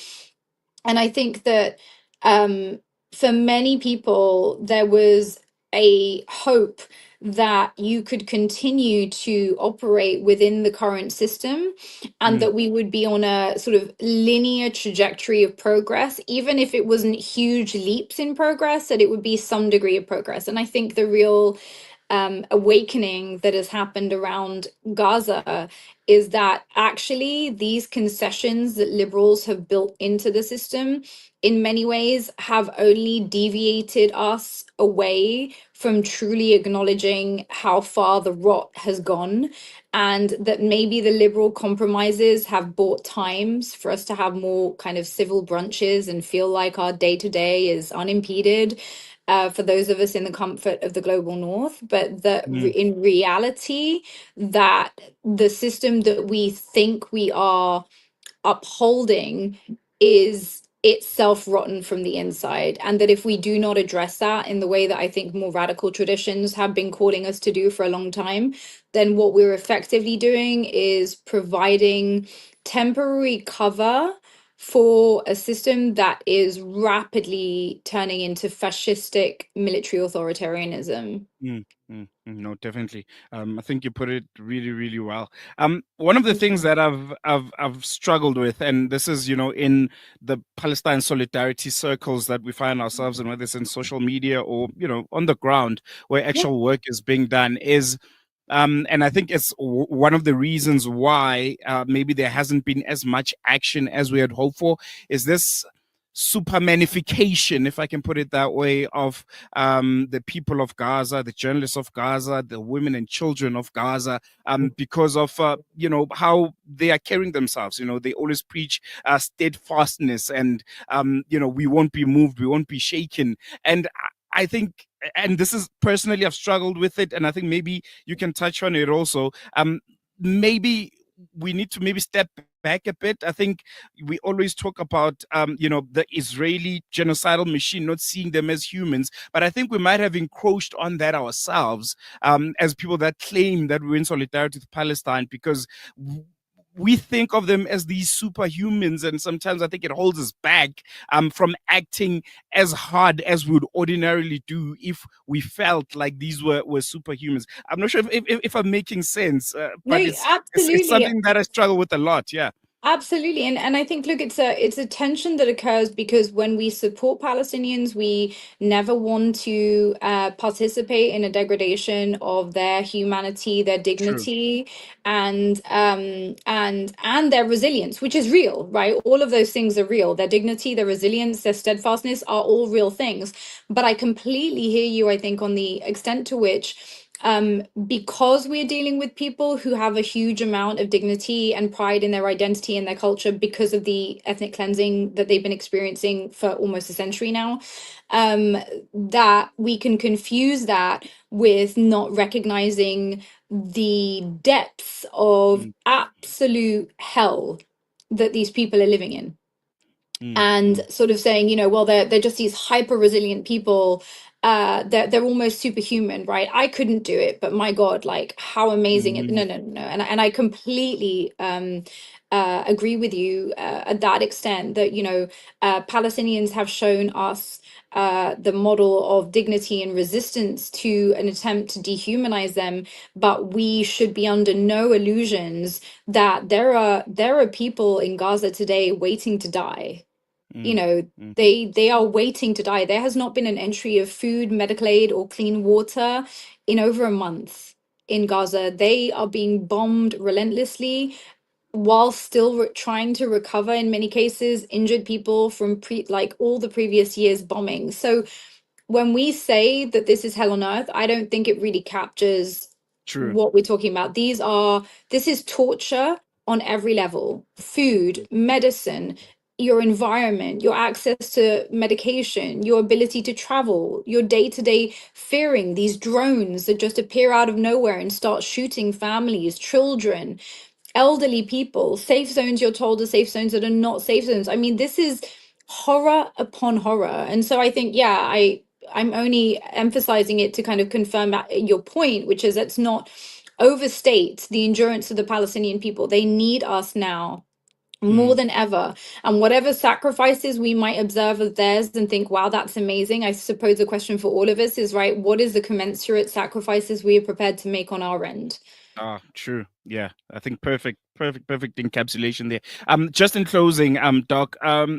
And I think that for many people, there was a hope that you could continue to operate within the current system, and mm, that we would be on a sort of linear trajectory of progress, even if it wasn't huge leaps in progress, that it would be some degree of progress. And I think the real awakening that has happened around Gaza is that actually these concessions that liberals have built into the system in many ways have only deviated us away from truly acknowledging how far the rot has gone, and that maybe the liberal compromises have bought times for us to have more kind of civil brunches and feel like our day to day is unimpeded, for those of us in the comfort of the global north, but that mm, in reality, that the system that we think we are upholding is itself rotten from the inside. And that if we do not address that in the way that I think more radical traditions have been calling us to do for a long time, then what we're effectively doing is providing temporary cover for a system that is rapidly turning into fascistic military authoritarianism. mm, no, definitely. I think you put it really, really well. One of the Thank things you. that I've struggled with, and this is, you know, in the Palestine solidarity circles that we find ourselves in, whether it's in social media or, you know, on the ground where Yeah. actual work is being done, is and I think it's one of the reasons why maybe there hasn't been as much action as we had hoped for, is this supermanification, if I can put it that way, of the people of Gaza, the journalists of Gaza, the women and children of Gaza, because of you know, how they are carrying themselves. You know, they always preach steadfastness, and you know, we won't be moved, we won't be shaken. And I think, and this is personally, I've struggled with it, and I think maybe you can touch on it also. Maybe we need to maybe step back a bit. I think we always talk about, you know, the Israeli genocidal machine, not seeing them as humans, but I think we might have encroached on that ourselves, as people that claim that we're in solidarity with Palestine, because we think of them as these superhumans, and sometimes I think it holds us back from acting as hard as we would ordinarily do if we felt like these were superhumans. I'm not sure if I'm making sense, No, but it's absolutely. something that I struggle with a lot. Yeah. Absolutely. And I think, look, it's a tension that occurs because when we support Palestinians, we never want to participate in a degradation of their humanity, their True. dignity, and their resilience, which is real, right? All of those things are real. Their dignity, their resilience, their steadfastness are all real things. But I completely hear you, I think, on the extent to which because we're dealing with people who have a huge amount of dignity and pride in their identity and their culture because of the ethnic cleansing that they've been experiencing for almost a century now, that we can confuse that with not recognizing the depths of Mm, absolute hell that these people are living in, mm, and mm, sort of saying, well, they're just these hyper resilient people. They're almost superhuman, right? I couldn't do it, but my God, like how amazing it. mm, No, no, no. And I completely agree with you at that extent that, Palestinians have shown us the model of dignity and resistance to an attempt to dehumanize them, but we should be under no illusions that there are people in Gaza today waiting to die. mm, mm, They are waiting to die. There has not been an entry of food, medical aid, or clean water in over a month in Gaza. They are being bombed relentlessly while still trying to recover, in many cases, injured people from like all the previous years' bombing. So when we say that this is hell on earth, I don't think it really captures true. what we're talking about. This is torture on every level: food, medicine, your environment, your access to medication, your ability to travel, your day-to-day fearing these drones that just appear out of nowhere and start shooting families, children, elderly people, safe zones you're told are safe zones that are not safe zones. I mean, this is horror upon horror. And so I think, yeah, I'm only emphasizing it to kind of confirm your point, which is let's not overstate the endurance of the Palestinian people. They need us now more Mm. than ever. And whatever sacrifices we might observe of theirs and think, wow, that's amazing. I suppose the question for all of us is, right, what is the commensurate sacrifices we are prepared to make on our end? Ah, true. Yeah, I think perfect encapsulation there. Just in closing, Doc,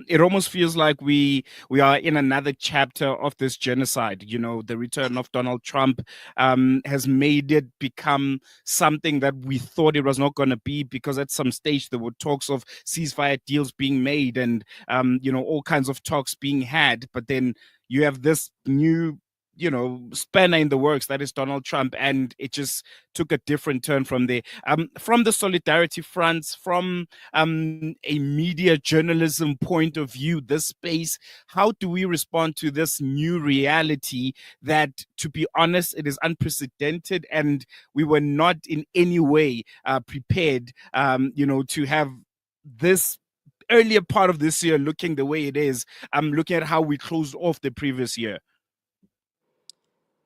it almost feels like we are in another chapter of this genocide. The return of Donald Trump has made it become something that we thought it was not going to be, because at some stage there were talks of ceasefire deals being made and all kinds of talks being had, but then you have this new spanner in the works that is Donald Trump, and it just took a different turn from there. From the solidarity fronts, from a media journalism point of view, this space, how do we respond to this new reality that, to be honest, it is unprecedented, and we were not in any way prepared, to have this earlier part of this year looking the way it is, looking at how we closed off the previous year.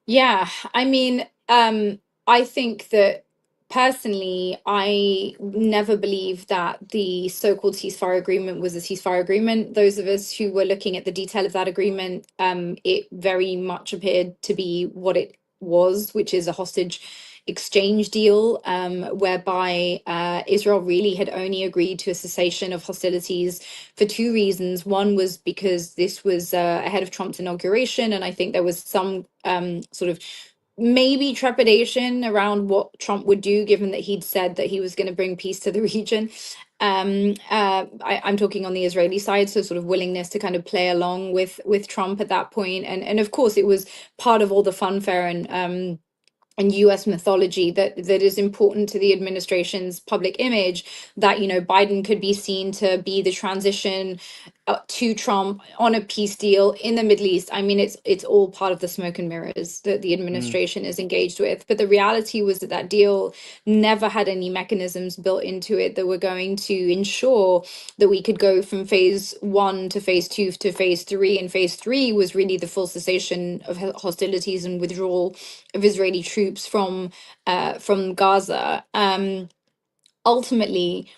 Yeah, I mean, I think that personally, I never believed that the so-called ceasefire agreement was a ceasefire agreement. Those of us who were looking at the detail of that agreement, it very much appeared to be what it was, which is a hostage exchange deal, whereby Israel really had only agreed to a cessation of hostilities for two reasons. One was because this was ahead of Trump's inauguration, and I think there was some sort of maybe trepidation around what Trump would do, given that he'd said that he was going to bring peace to the region. I'm talking on the Israeli side, so sort of willingness to kind of play along with Trump at that point, and of course it was part of all the funfair and US mythology that is important to the administration's public image, that Biden could be seen to be the transition to Trump on a peace deal in the Middle East. I mean, it's all part of the smoke and mirrors that the administration is engaged with. But the reality was that that deal never had any mechanisms built into it that were going to ensure that we could go from phase one to phase two to phase three. And phase three was really the full cessation of hostilities and withdrawal of Israeli troops from Gaza. Ultimately,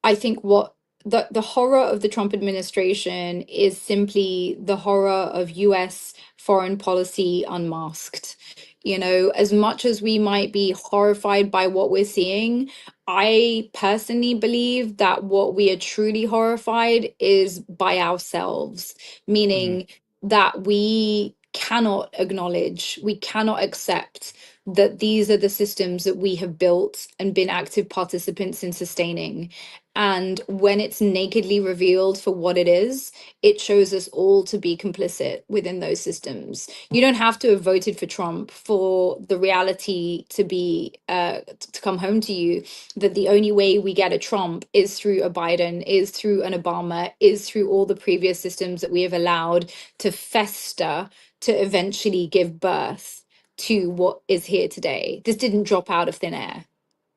I think what the horror of the Trump administration is simply the horror of US foreign policy unmasked. You know, as much as we might be horrified by what we're seeing, I personally believe that what we are truly horrified is by ourselves, meaning that we cannot acknowledge, we cannot accept that these are the systems that we have built and been active participants in sustaining. And when it's nakedly revealed for what it is, it shows us all to be complicit within those systems. You don't have to have voted for Trump for the reality to be to come home to you, that the only way we get a Trump is through a Biden, is through an Obama, is through all the previous systems that we have allowed to fester to eventually give birth to what is here today. This didn't drop out of thin air,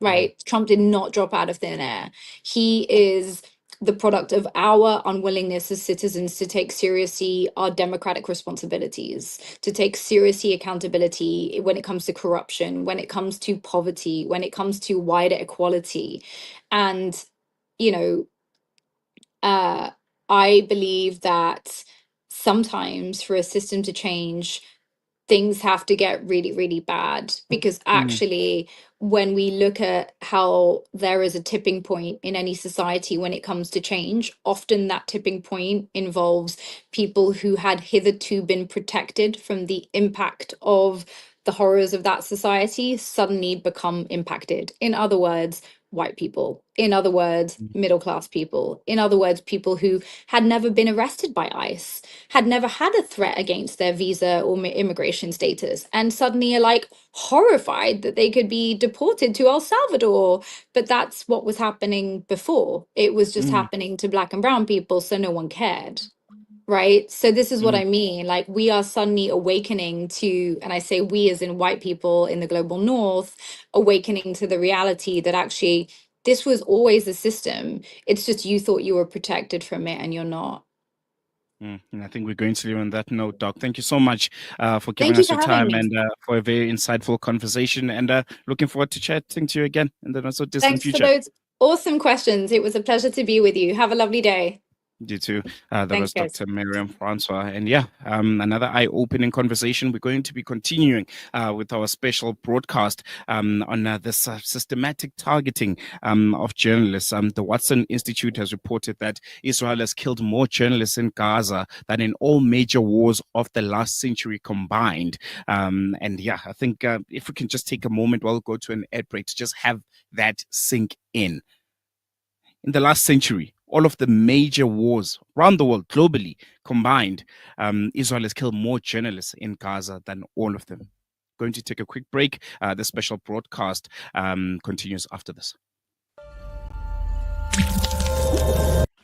right? Trump did not drop out of thin air. He is the product of our unwillingness as citizens to take seriously our democratic responsibilities, to take seriously accountability when it comes to corruption, when it comes to poverty, when it comes to wider equality. And, you know, I believe that sometimes for a system to change, things have to get really, really bad, because actually, when we look at how there is a tipping point in any society when it comes to change, often that tipping point involves people who had hitherto been protected from the impact of the horrors of that society suddenly become impacted. In other words, white people. In other words, middle class people. In other words, people who had never been arrested by ICE, had never had a threat against their visa or immigration status, and suddenly are like horrified that they could be deported to El Salvador. But that's what was happening before. It was just happening to Black and brown people, so no one cared. Right. So this is what I mean. Like, we are suddenly awakening to, and I say we as in white people in the global north, awakening to the reality that actually this was always the system. It's just you thought you were protected from it and you're not. And I think we're going to leave on that note, Doc. Thank you so much for giving Thank you us for your having time me. and for a very insightful conversation. And looking forward to chatting to you again in the not so distant Thanks for future. those awesome questions. It was a pleasure to be with you. Have a lovely day. You too. That Thanks, was guys. Dr. Miriam Francois. And yeah, another eye-opening conversation. We're going to be continuing with our special broadcast on this systematic targeting of journalists. The Watson Institute has reported that Israel has killed more journalists in Gaza than in all major wars of the last century combined. And yeah, I think if we can just take a moment while we go to an ad break to just have that sink in. In the last century, all of the major wars around the world, globally combined, Israel has killed more journalists in Gaza than all of them. Going to take a quick break. The special broadcast continues after this.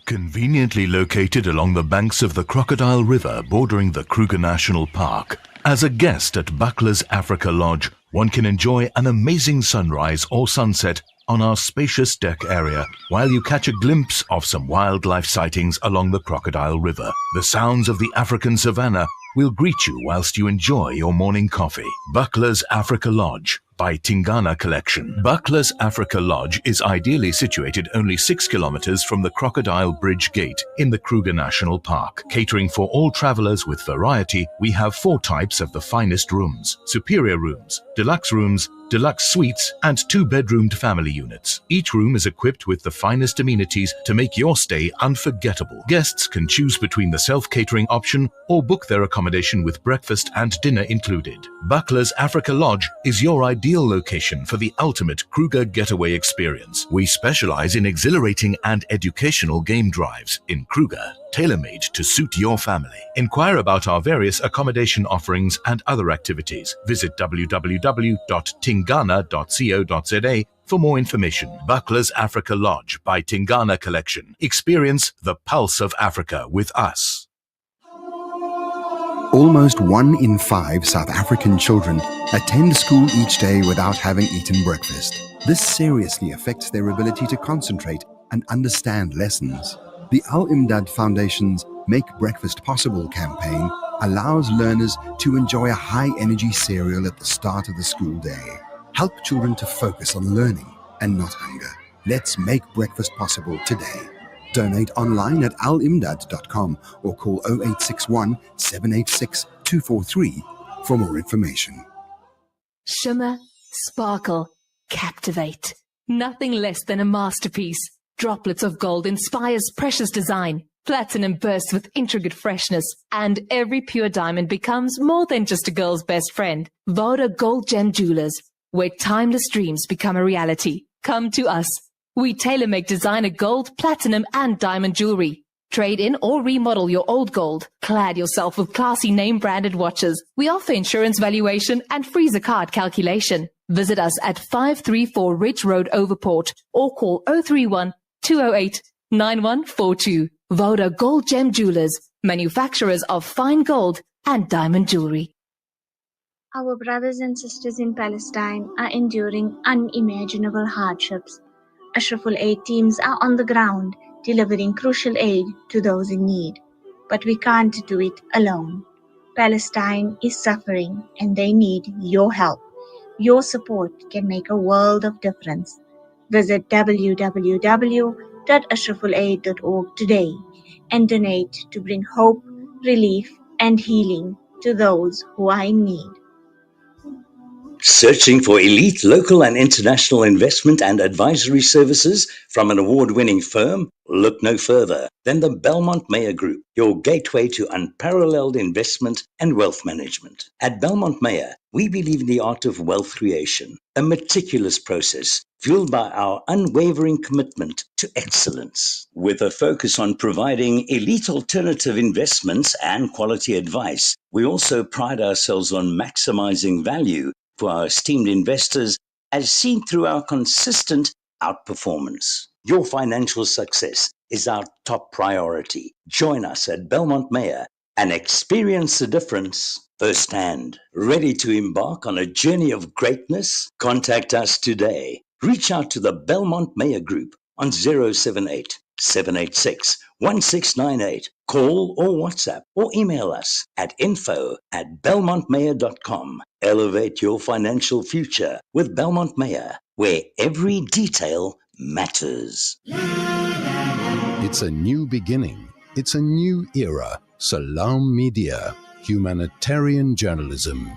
Conveniently located along the banks of the Crocodile River bordering the Kruger National Park, as a guest at Buckler's Africa Lodge, one can enjoy an amazing sunrise or sunset on our spacious deck area while you catch a glimpse of some wildlife sightings along the Crocodile River. The sounds of the African savannah will greet you whilst you enjoy your morning coffee. Buckler's Africa Lodge by Tingana Collection. Buckler's Africa Lodge is ideally situated only 6 kilometers from the Crocodile Bridge Gate in the Kruger National Park. Catering for all travelers with variety, we have 4 types of the finest rooms: superior rooms, deluxe suites, and 2-bedroomed family units. Each room is equipped with the finest amenities to make your stay unforgettable. Guests can choose between the self-catering option or book their accommodation with breakfast and dinner included. Buckler's Africa Lodge is your ideal location for the ultimate Kruger getaway experience. We specialize in exhilarating and educational game drives in Kruger, tailor-made to suit your family. Inquire about our various accommodation offerings and other activities. Visit www.tingana.co.za for more information. Buckler's Africa Lodge by Tingana Collection. Experience the pulse of Africa with us. Almost 1 in 5 South African children attend school each day without having eaten breakfast. This seriously affects their ability to concentrate and understand lessons. The Al Imdad Foundation's Make Breakfast Possible campaign allows learners to enjoy a high-energy cereal at the start of the school day. Help children to focus on learning and not hunger. Let's make breakfast possible today. Donate online at alimdad.com or call 0861 786 243 for more information. Shimmer, sparkle, captivate. Nothing less than a masterpiece. Droplets of gold inspires precious design. Platinum bursts with intricate freshness. And every pure diamond becomes more than just a girl's best friend. Voda Gold Gem Jewelers, where timeless dreams become a reality. Come to us. We tailor-make designer gold, platinum, and diamond jewelry. Trade in or remodel your old gold. Clad yourself with classy name-branded watches. We offer insurance valuation and freezer card calculation. Visit us at 534 Ridge Road, Overport, or call 031 208 9142. Voda Gold Gem Jewelers, manufacturers of fine gold and diamond jewelry. Our brothers and sisters in Palestine are enduring unimaginable hardships. Ashraful Aid teams are on the ground, delivering crucial aid to those in need. But we can't do it alone. Palestine is suffering and they need your help. Your support can make a world of difference. Visit www.ashrafulaid.org today and donate to bring hope, relief, and healing to those who are in need. Searching for elite local and international investment and advisory services from an award-winning firm? Look no further than the Belmont Mayer Group, your gateway to unparalleled investment and wealth management. At Belmont Mayer, we believe in the art of wealth creation, a meticulous process fueled by our unwavering commitment to excellence. With a focus on providing elite alternative investments and quality advice, we also pride ourselves on maximizing value for our esteemed investors, as seen through our consistent outperformance. Your financial success is our top priority. Join us at Belmont Mayer and experience the difference firsthand. Ready to embark on a journey of greatness? Contact us today. Reach out to the Belmont Mayer Group on 078 786 1698. Call or WhatsApp or email us at info@belmontmayer.com. Elevate your financial future with Belmont Mayer, where every detail matters. It's a new beginning. It's a new era. Salam Media, humanitarian journalism.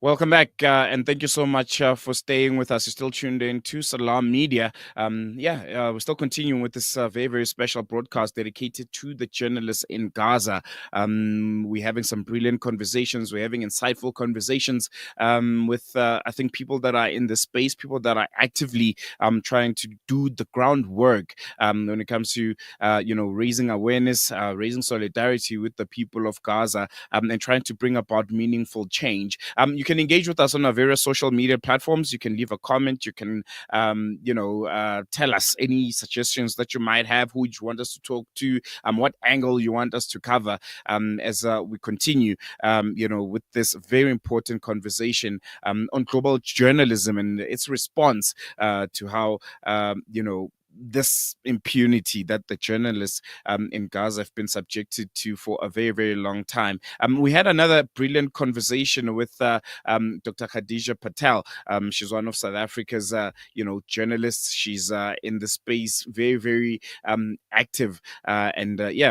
Welcome back, and thank you so much for staying with us. You're still tuned in to Salam Media. We're still continuing with this very, very special broadcast dedicated to the journalists in Gaza. We're having some brilliant conversations. We're having insightful conversations with, I think, people that are in the space, people that are actively trying to do the groundwork when it comes to, raising awareness, raising solidarity with the people of Gaza, and trying to bring about meaningful change. You can engage with us on our various social media platforms. You can leave a comment. You can, tell us any suggestions that you might have, who you want us to talk to, what angle you want us to cover as we continue, with this very important conversation on global journalism and its response to how, this impunity that the journalists in Gaza have been subjected to for a very, very long time. We had another brilliant conversation with Dr. Khadija Patel. She's one of South Africa's, journalists. She's in the space, very, very active.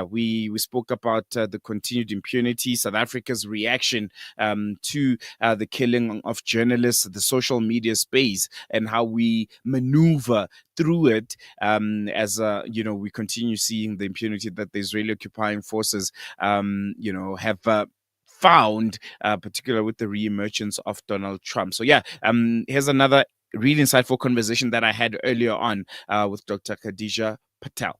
We spoke about the continued impunity, South Africa's reaction to the killing of journalists, the social media space, and how we maneuver through it as we continue seeing the impunity that the Israeli occupying forces have found, particularly with the reemergence of Donald Trump. So here's another really insightful conversation that I had earlier on with Dr. Khadija Patel.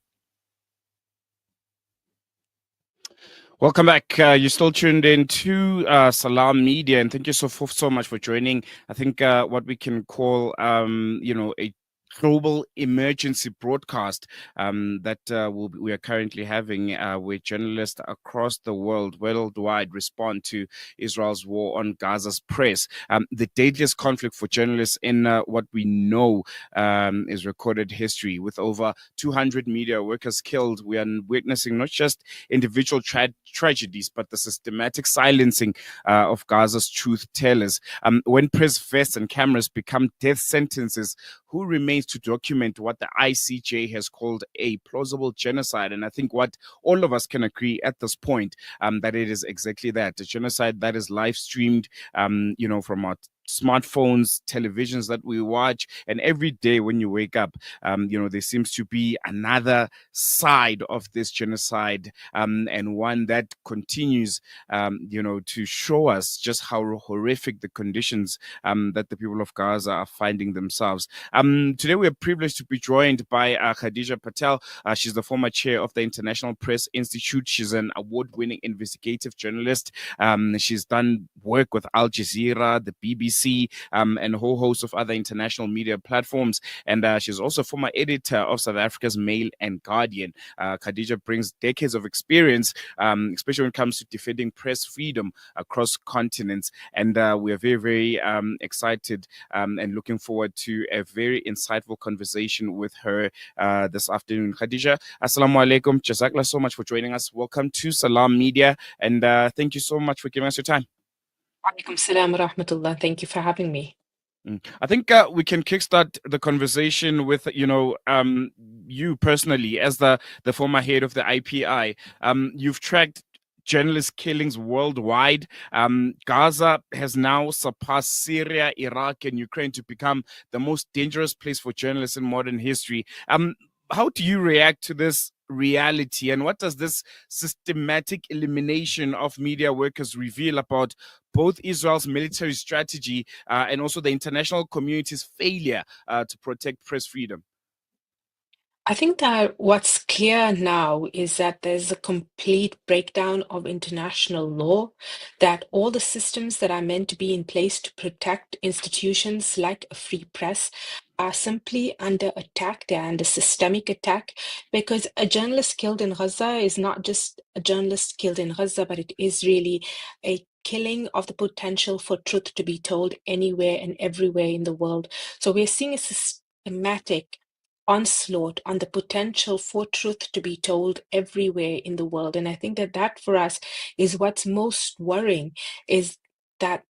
Welcome back. You're still tuned in to Salam Media, and thank you so much for joining. I think what we can call, a global emergency broadcast that we are currently having, where journalists across the worldwide, respond to Israel's war on Gaza's press. The deadliest conflict for journalists in what we know is recorded history. With over 200 media workers killed, we are witnessing not just individual tragedies, but the systematic silencing of Gaza's truth tellers. When press vests and cameras become death sentences, who remains to document what the ICJ has called a plausible genocide? And I think what all of us can agree at this point, that it is exactly that, a genocide that is live streamed, from our smartphones, televisions that we watch, and every day when you wake up, there seems to be another side of this genocide, and one that continues, to show us just how horrific the conditions that the people of Gaza are finding themselves. Today we are privileged to be joined by Khadija Patel. She's the former chair of the International Press Institute. She's an award-winning investigative journalist. She's done work with Al Jazeera, the BBC, and a whole host of other international media platforms. And she's also former editor of South Africa's Mail and Guardian. Khadija brings decades of experience, especially when it comes to defending press freedom across continents. And we are very, very excited and looking forward to a very insightful conversation with her this afternoon. Khadija, assalamu alaikum. Jazakallah so much for joining us. Welcome to Salam Media, and thank you so much for giving us your time. Alaikum salam wa rahmatullah. Thank you for having me. I think we can kickstart the conversation with, you personally, as the former head of the IPI. You've tracked journalist killings worldwide. Gaza has now surpassed Syria, Iraq, and Ukraine to become the most dangerous place for journalists in modern history. How do you react to this reality, and what does this systematic elimination of media workers reveal about both Israel's military strategy and also the international community's failure to protect press freedom? I think that what's clear now is that there's a complete breakdown of international law, that all the systems that are meant to be in place to protect institutions like a free press are simply under attack. They're under systemic attack, because a journalist killed in Gaza is not just a journalist killed in Gaza, but it is really a killing of the potential for truth to be told anywhere and everywhere in the world. So we're seeing a systematic onslaught on the potential for truth to be told everywhere in the world. And I think that for us is what's most worrying, is that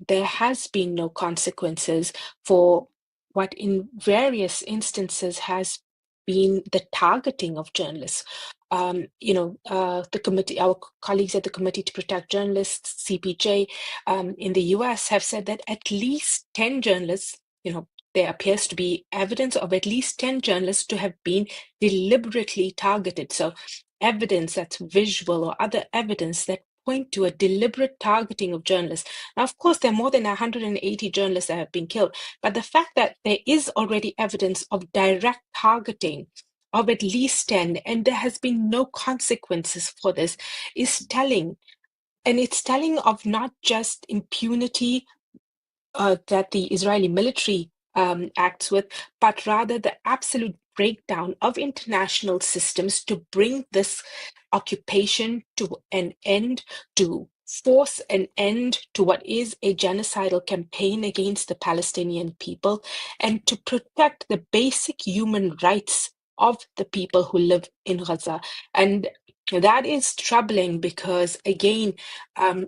there has been no consequences for what in various instances has been the targeting of journalists. The committee, our colleagues at the Committee to Protect Journalists, CPJ, in the US have said that at least 10 journalists, there appears to be evidence of at least 10 journalists to have been deliberately targeted. So evidence that's visual or other evidence that point to a deliberate targeting of journalists. Now, of course, there are more than 180 journalists that have been killed, but the fact that there is already evidence of direct targeting of at least 10, and there has been no consequences for this, is telling. And it's telling of not just impunity that the Israeli military acts with, but rather the absolute breakdown of international systems to bring this occupation to an end, to force an end to what is a genocidal campaign against the Palestinian people, and to protect the basic human rights of the people who live in Gaza. And that is troubling, because again,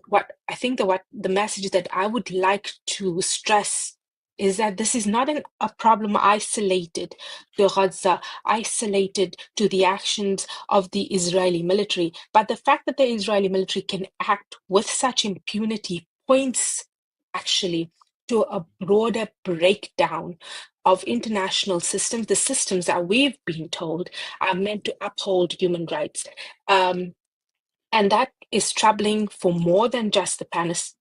what the message that I would like to stress is that this is not a problem isolated to Gaza, isolated to the actions of the Israeli military, but the fact that the Israeli military can act with such impunity points actually to a broader breakdown of international systems, the systems that we've been told are meant to uphold human rights. And that is troubling for more than just the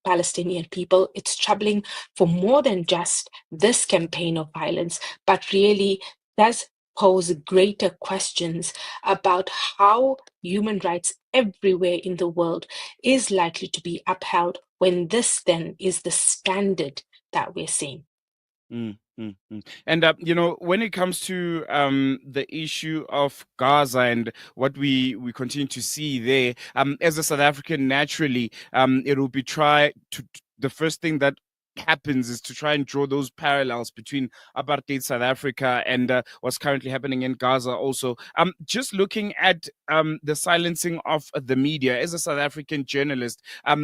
Palestinian people. It's troubling for more than just this campaign of violence, but really does pose greater questions about how human rights everywhere in the world is likely to be upheld when this then is the standard that we're seeing. And when it comes to the issue of Gaza and what we continue to see there, as a South African, naturally, it will be the first thing that happens is to try and draw those parallels between apartheid South Africa and what's currently happening in Gaza also. Just looking at the silencing of the media as a South African journalist,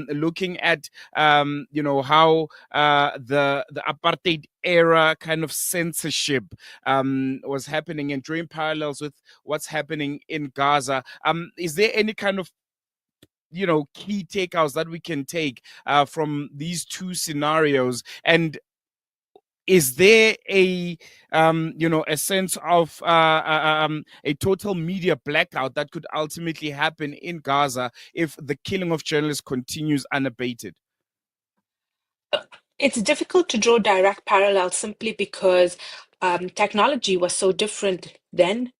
looking at how the apartheid era kind of censorship was happening and drawing parallels with what's happening in Gaza. Is there any kind of key takeouts that we can take from these two scenarios? And is there a sense of a total media blackout that could ultimately happen in Gaza if the killing of journalists continues unabated? It's difficult to draw direct parallels simply because technology was so different then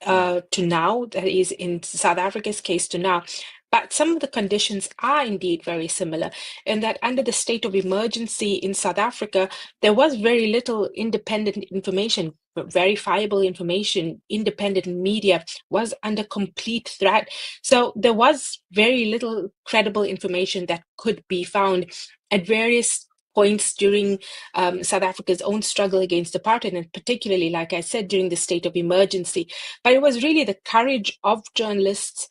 to now, that is in South Africa's case to now. But some of the conditions are indeed very similar in that under the state of emergency in South Africa, there was very little independent information, verifiable information. Independent media was under complete threat. So there was very little credible information that could be found at various points during South Africa's own struggle against apartheid, and particularly, like I said, during the state of emergency. But it was really the courage of journalists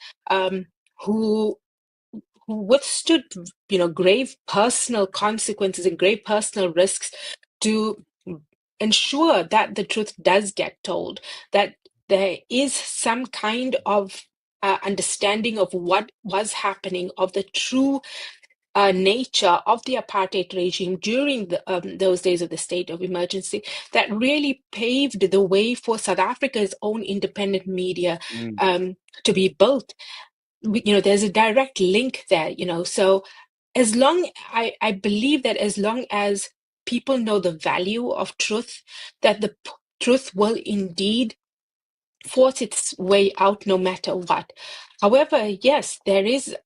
who withstood, grave personal consequences and grave personal risks to ensure that the truth does get told, that there is some kind of understanding of what was happening, of the true nature of the apartheid regime during those days of the state of emergency, that really paved the way for South Africa's own independent media to be built. There's a direct link there, so I believe that as long as people know the value of truth, that the truth will indeed force its way out no matter what. However, yes, there is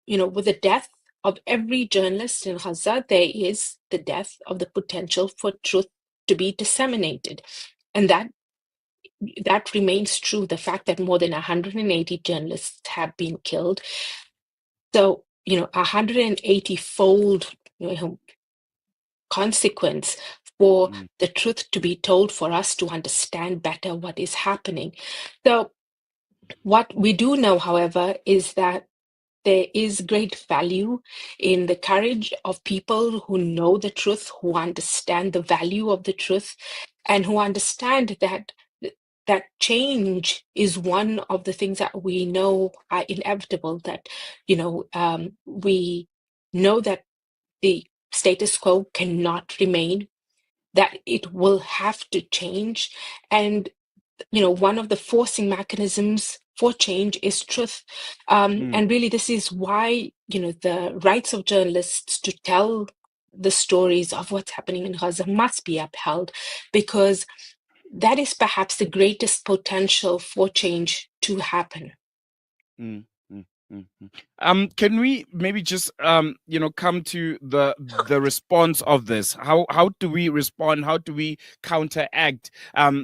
with the death of every journalist in Gaza, there is the death of the potential for truth to be disseminated. And that remains true. The fact that more than 180 journalists have been killed. So, 180-fold consequence for the truth to be told, for us to understand better what is happening. So what we do know, however, is that there is great value in the courage of people who know the truth, who understand the value of the truth, and who understand that change is one of the things that we know are inevitable, that, we know that the status quo cannot remain, that it will have to change. And one of the forcing mechanisms for change is truth. And really, this is why, the rights of journalists to tell the stories of what's happening in Gaza must be upheld, because that is perhaps the greatest potential for change to happen. Can we maybe just come to the response of this? How do we respond? How do we counteract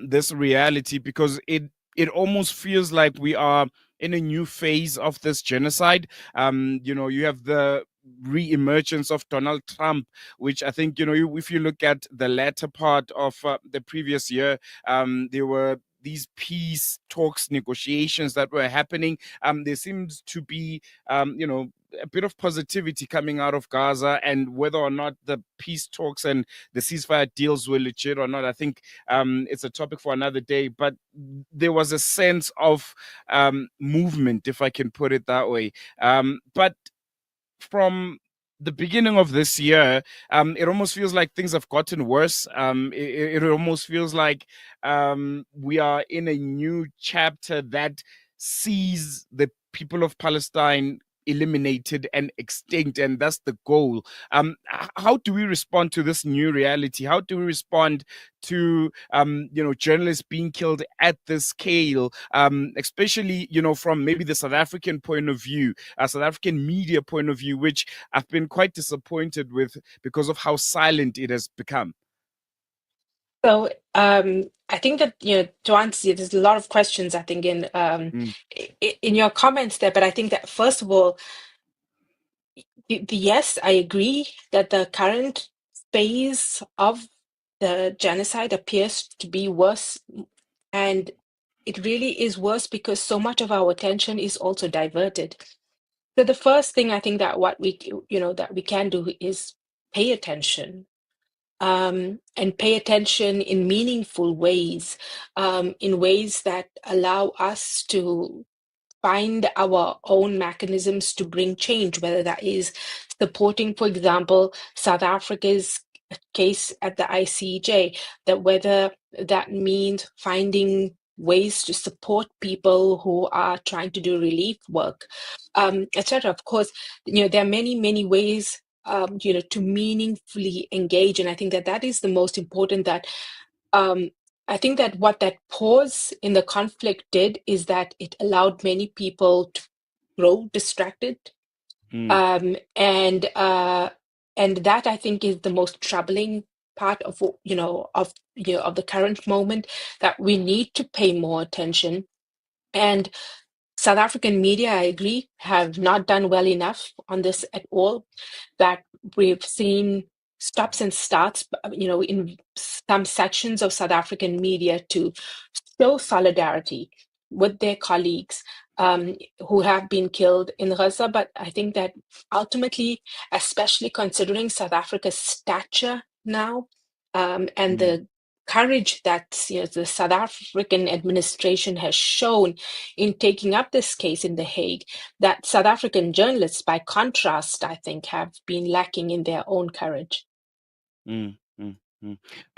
this reality? Because it almost feels like we are in a new phase of this genocide. You have the re-emergence of Donald Trump, which I think, if you look at the latter part of the previous year, there were these peace talks, negotiations that were happening. There seems to be, a bit of positivity coming out of Gaza, and whether or not the peace talks and the ceasefire deals were legit or not, I think it's a topic for another day. But there was a sense of movement, if I can put it that way. But from the beginning of this year, it almost feels like things have gotten worse. It almost feels like we are in a new chapter that sees the people of Palestine eliminated and extinct, and that's the goal. How do we respond to this new reality? How do we respond to journalists being killed at this scale, especially from maybe the South African point of view, a South African media point of view, which I've been quite disappointed with because of how silent it has become? So I think that, to answer, there's a lot of questions, I think, in your comments there. But I think that, first of all, yes, I agree that the current phase of the genocide appears to be worse. And it really is worse because so much of our attention is also diverted. So the first thing I think that what we, that we can do is pay attention. And pay attention in meaningful ways, in ways that allow us to find our own mechanisms to bring change, whether that is supporting, for example, South Africa's case at the ICJ, that whether that means finding ways to support people who are trying to do relief work, etc. Of course, there are many, many ways to meaningfully engage. And I think that is the most important, that I think that what that pause in the conflict did is that it allowed many people to grow distracted. And that, I think, is the most troubling part of the current moment, that we need to pay more attention. And South African media, I agree, have not done well enough on this at all. That we've seen stops and starts, in some sections of South African media to show solidarity with their colleagues who have been killed in Gaza. But I think that ultimately, especially considering South Africa's stature now, and the courage that the South African administration has shown in taking up this case in The Hague, that South African journalists, by contrast, I think, have been lacking in their own courage.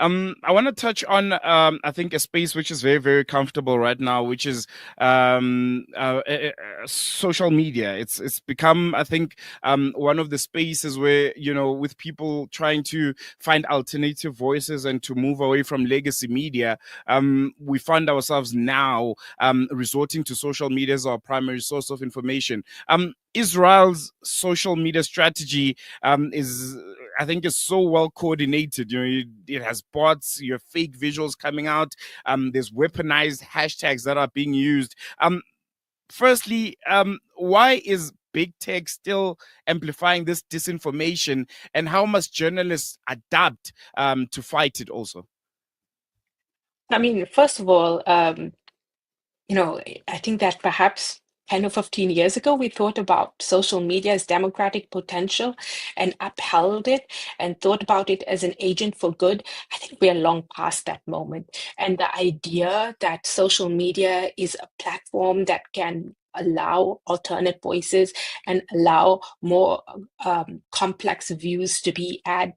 I want to touch on I think a space which is very, very comfortable right now, which is social media. It's become, I think, one of the spaces where, with people trying to find alternative voices and to move away from legacy media, we find ourselves now resorting to social media as our primary source of information. Israel's social media strategy I think is so well coordinated. It has bots, you have fake visuals coming out. There's weaponized hashtags that are being used. Firstly, why is big tech still amplifying this disinformation, and how must journalists adapt to fight it also? I mean, first of all, I think that perhaps 10 or 15 years ago, we thought about social media's democratic potential and upheld it and thought about it as an agent for good. I think we are long past that moment. And the idea that social media is a platform that can allow alternate voices and allow more complex views to be added,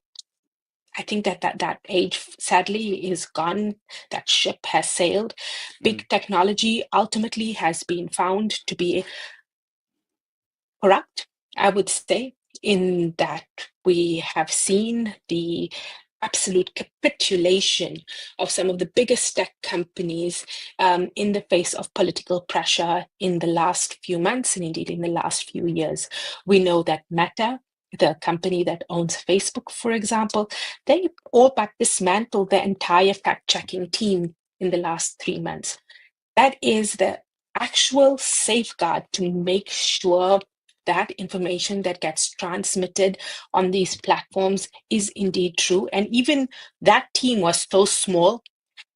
I think that age sadly is gone. That ship has sailed. Big technology ultimately has been found to be corrupt, I would say, in that we have seen the absolute capitulation of some of the biggest tech companies in the face of political pressure in the last few months, and indeed in the last few years. We know that Meta, the company that owns Facebook, for example, they all but dismantled their entire fact-checking team in the last 3 months. That is the actual safeguard to make sure that information that gets transmitted on these platforms is indeed true. And even that team was so small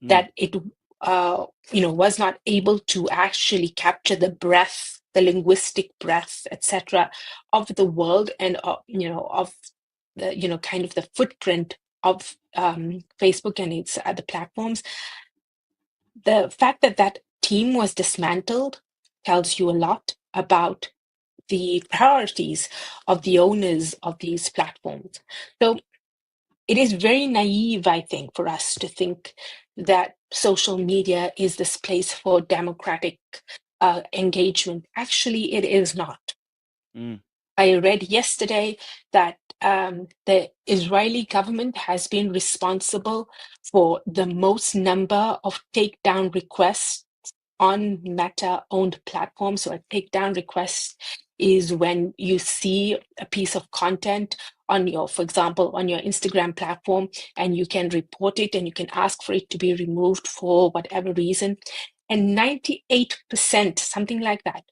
that it was not able to actually capture the breadth, the linguistic breadth, etc., of the world, and of the kind of the footprint of Facebook and its other platforms. The fact that that team was dismantled tells you a lot about the priorities of the owners of these platforms. So it is very naive, I think, for us to think that social media is this place for democratic engagement. Actually, it is not. I read yesterday that the Israeli government has been responsible for the most number of takedown requests on Meta-owned platforms. So a takedown request is when you see a piece of content on your, for example, on your Instagram platform, and you can report it and you can ask for it to be removed for whatever reason. And 98%, something like that,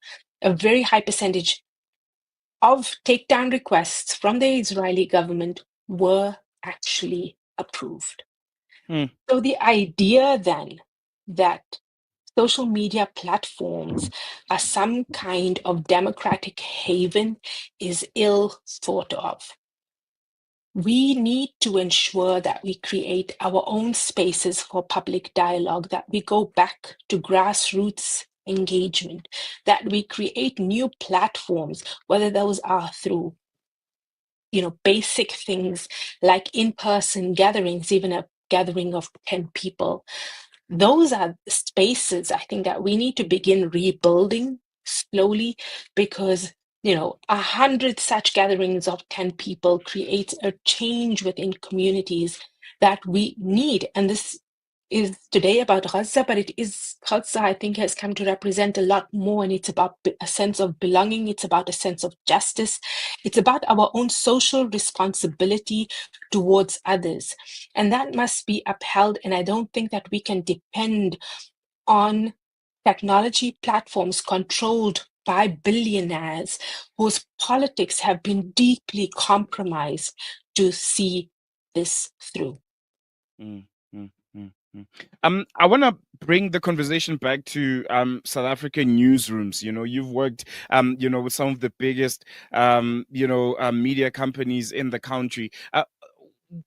a very high percentage of takedown requests from the Israeli government were actually approved. So the idea then that social media platforms are some kind of democratic haven is ill thought of. We need to ensure that we create our own spaces for public dialogue, that we go back to grassroots engagement, that we create new platforms, whether those are through basic things like in-person gatherings, even a gathering of 10 people. Those are spaces I think that we need to begin rebuilding slowly, because 100 such gatherings of 10 people creates a change within communities that we need. And this is today about Gaza, but Gaza, I think, has come to represent a lot more, and it's about a sense of belonging. It's about a sense of justice. It's about our own social responsibility towards others, and that must be upheld. And I don't think that we can depend on technology platforms controlled by billionaires whose politics have been deeply compromised to see this through. I want to bring the conversation back to South African newsrooms. You've worked, with some of the biggest, media companies in the country.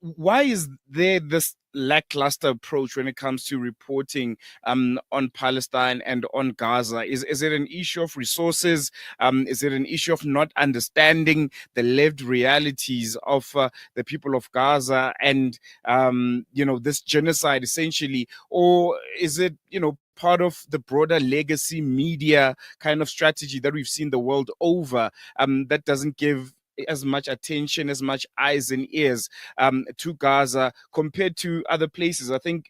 Why is there this lackluster approach when it comes to reporting on Palestine and on Gaza? Is it an issue of resources? Is it an issue of not understanding the lived realities of the people of Gaza and this genocide essentially? Or is it part of the broader legacy media kind of strategy that we've seen the world over that doesn't give as much attention, as much eyes and ears to Gaza compared to other places? I think,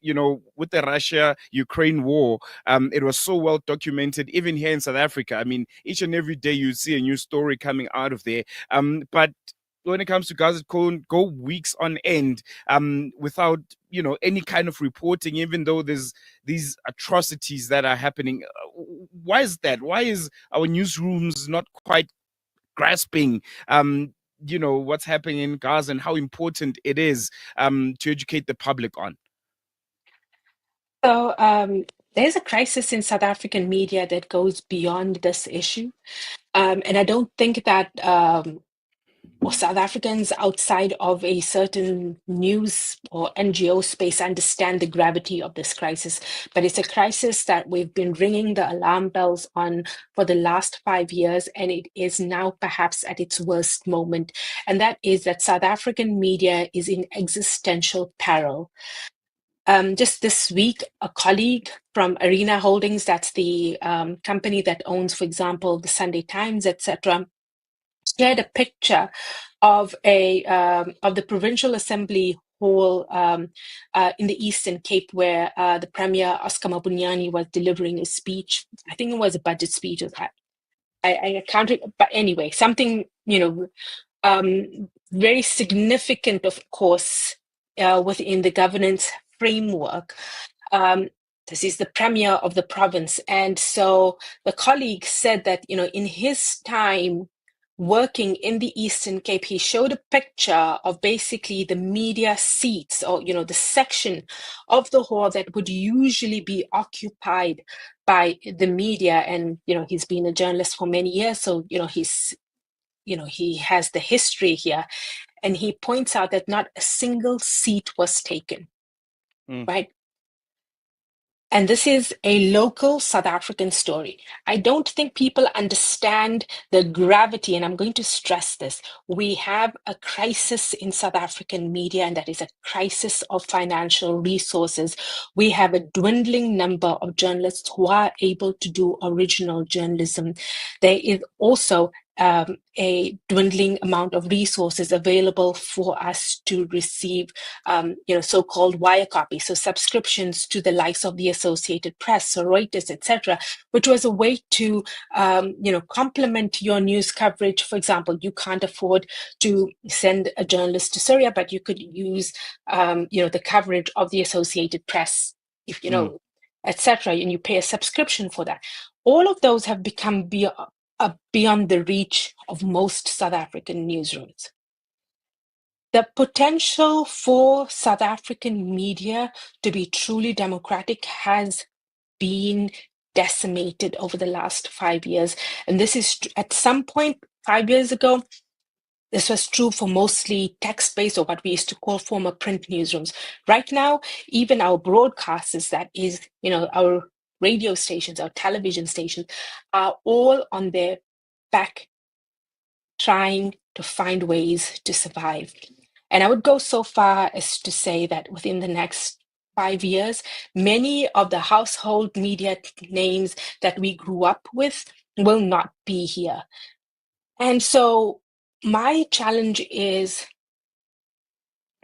with the Russia-Ukraine war, it was so well documented, even here in South Africa. I mean, each and every day you see a new story coming out of there. But when it comes to Gaza, it can go weeks on end without, any kind of reporting, even though there's these atrocities that are happening. Why is that? Why is our newsrooms not quite grasping what's happening in Gaza and how important it is to educate the public on? So there's a crisis in South African media that goes beyond this issue. And I don't think that South Africans outside of a certain news or NGO space understand the gravity of this crisis. But it's a crisis that we've been ringing the alarm bells on for the last 5 years, and it is now perhaps at its worst moment. And that is that South African media is in existential peril. Just this week, a colleague from Arena Holdings, that's the company that owns, for example, the Sunday Times, etc., shared a picture of the Provincial Assembly Hall in the Eastern Cape, where the Premier Oscar Mabunyani was delivering a speech. I think it was a budget speech. I can't, but anyway, something very significant, of course, within the governance framework. This is the premier of the province. And so the colleague said that, in his time working in the Eastern Cape, he showed a picture of basically the media seats, or, the section of the hall that would usually be occupied by the media. And, he's been a journalist for many years. So, he has the history here. And he points out that not a single seat was taken, right? And this is a local South African story. I don't think people understand the gravity, and I'm going to stress this. We have a crisis in South African media, and that is a crisis of financial resources. We have a dwindling number of journalists who are able to do original journalism. There is also a dwindling amount of resources available for us to receive, so-called wire copies, so subscriptions to the likes of the Associated Press or Reuters, etc., which was a way to, complement your news coverage. For example, you can't afford to send a journalist to Syria, but you could use, the coverage of the Associated Press, if you know, etc., and you pay a subscription for that. All of those have become beyond the reach of most South African newsrooms. The potential for South African media to be truly democratic has been decimated over the last 5 years. And this is at some point 5 years ago, this was true for mostly text-based or what we used to call former print newsrooms. Right now, even our broadcasters, that is, our radio stations, our television stations, are all on their back trying to find ways to survive. And I would go so far as to say that within the next 5 years, many of the household media names that we grew up with will not be here. And so my challenge is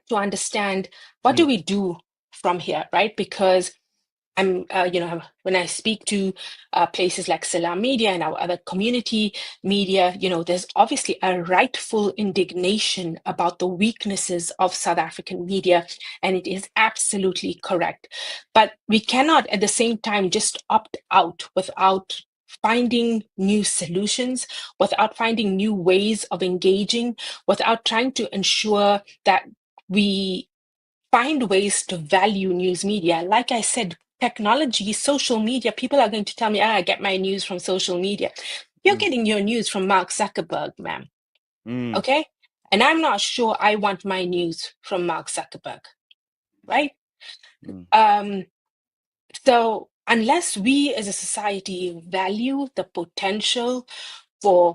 to understand, what do we do from here, right? Because I'm, when I speak to places like Salam Media and our other community media, there's obviously a rightful indignation about the weaknesses of South African media, and it is absolutely correct. But we cannot at the same time just opt out without finding new solutions, without finding new ways of engaging, without trying to ensure that we find ways to value news media. Like I said, technology, social media, people are going to tell me, I get my news from social media. You're getting your news from Mark Zuckerberg, ma'am. Okay? And I'm not sure I want my news from Mark Zuckerberg, right? So unless we as a society value the potential for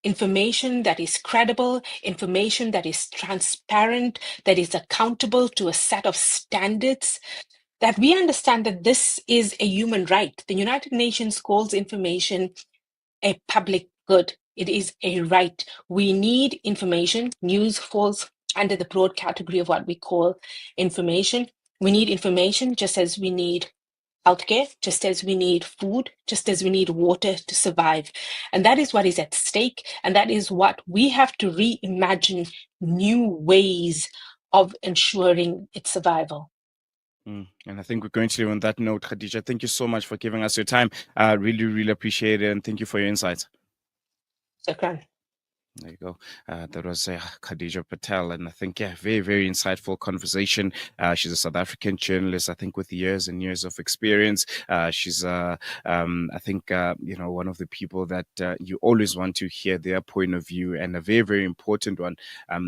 information that is credible, information that is transparent, that is accountable to a set of standards, that we understand that this is a human right. The United Nations calls information a public good. It is a right. We need information. News falls under the broad category of what we call information. We need information just as we need healthcare, just as we need food, just as we need water to survive. And that is what is at stake. And that is what we have to reimagine, new ways of ensuring its survival. And I think we're going to leave on that note. Khadija, thank you so much for giving us your time. Really, really appreciate it. And thank you for your insights. Shukran. There you go. That was Khadija Patel. And I think, very, very insightful conversation. She's a South African journalist, I think, with years and years of experience. She's, I think, one of the people that you always want to hear their point of view, and a very, very important one,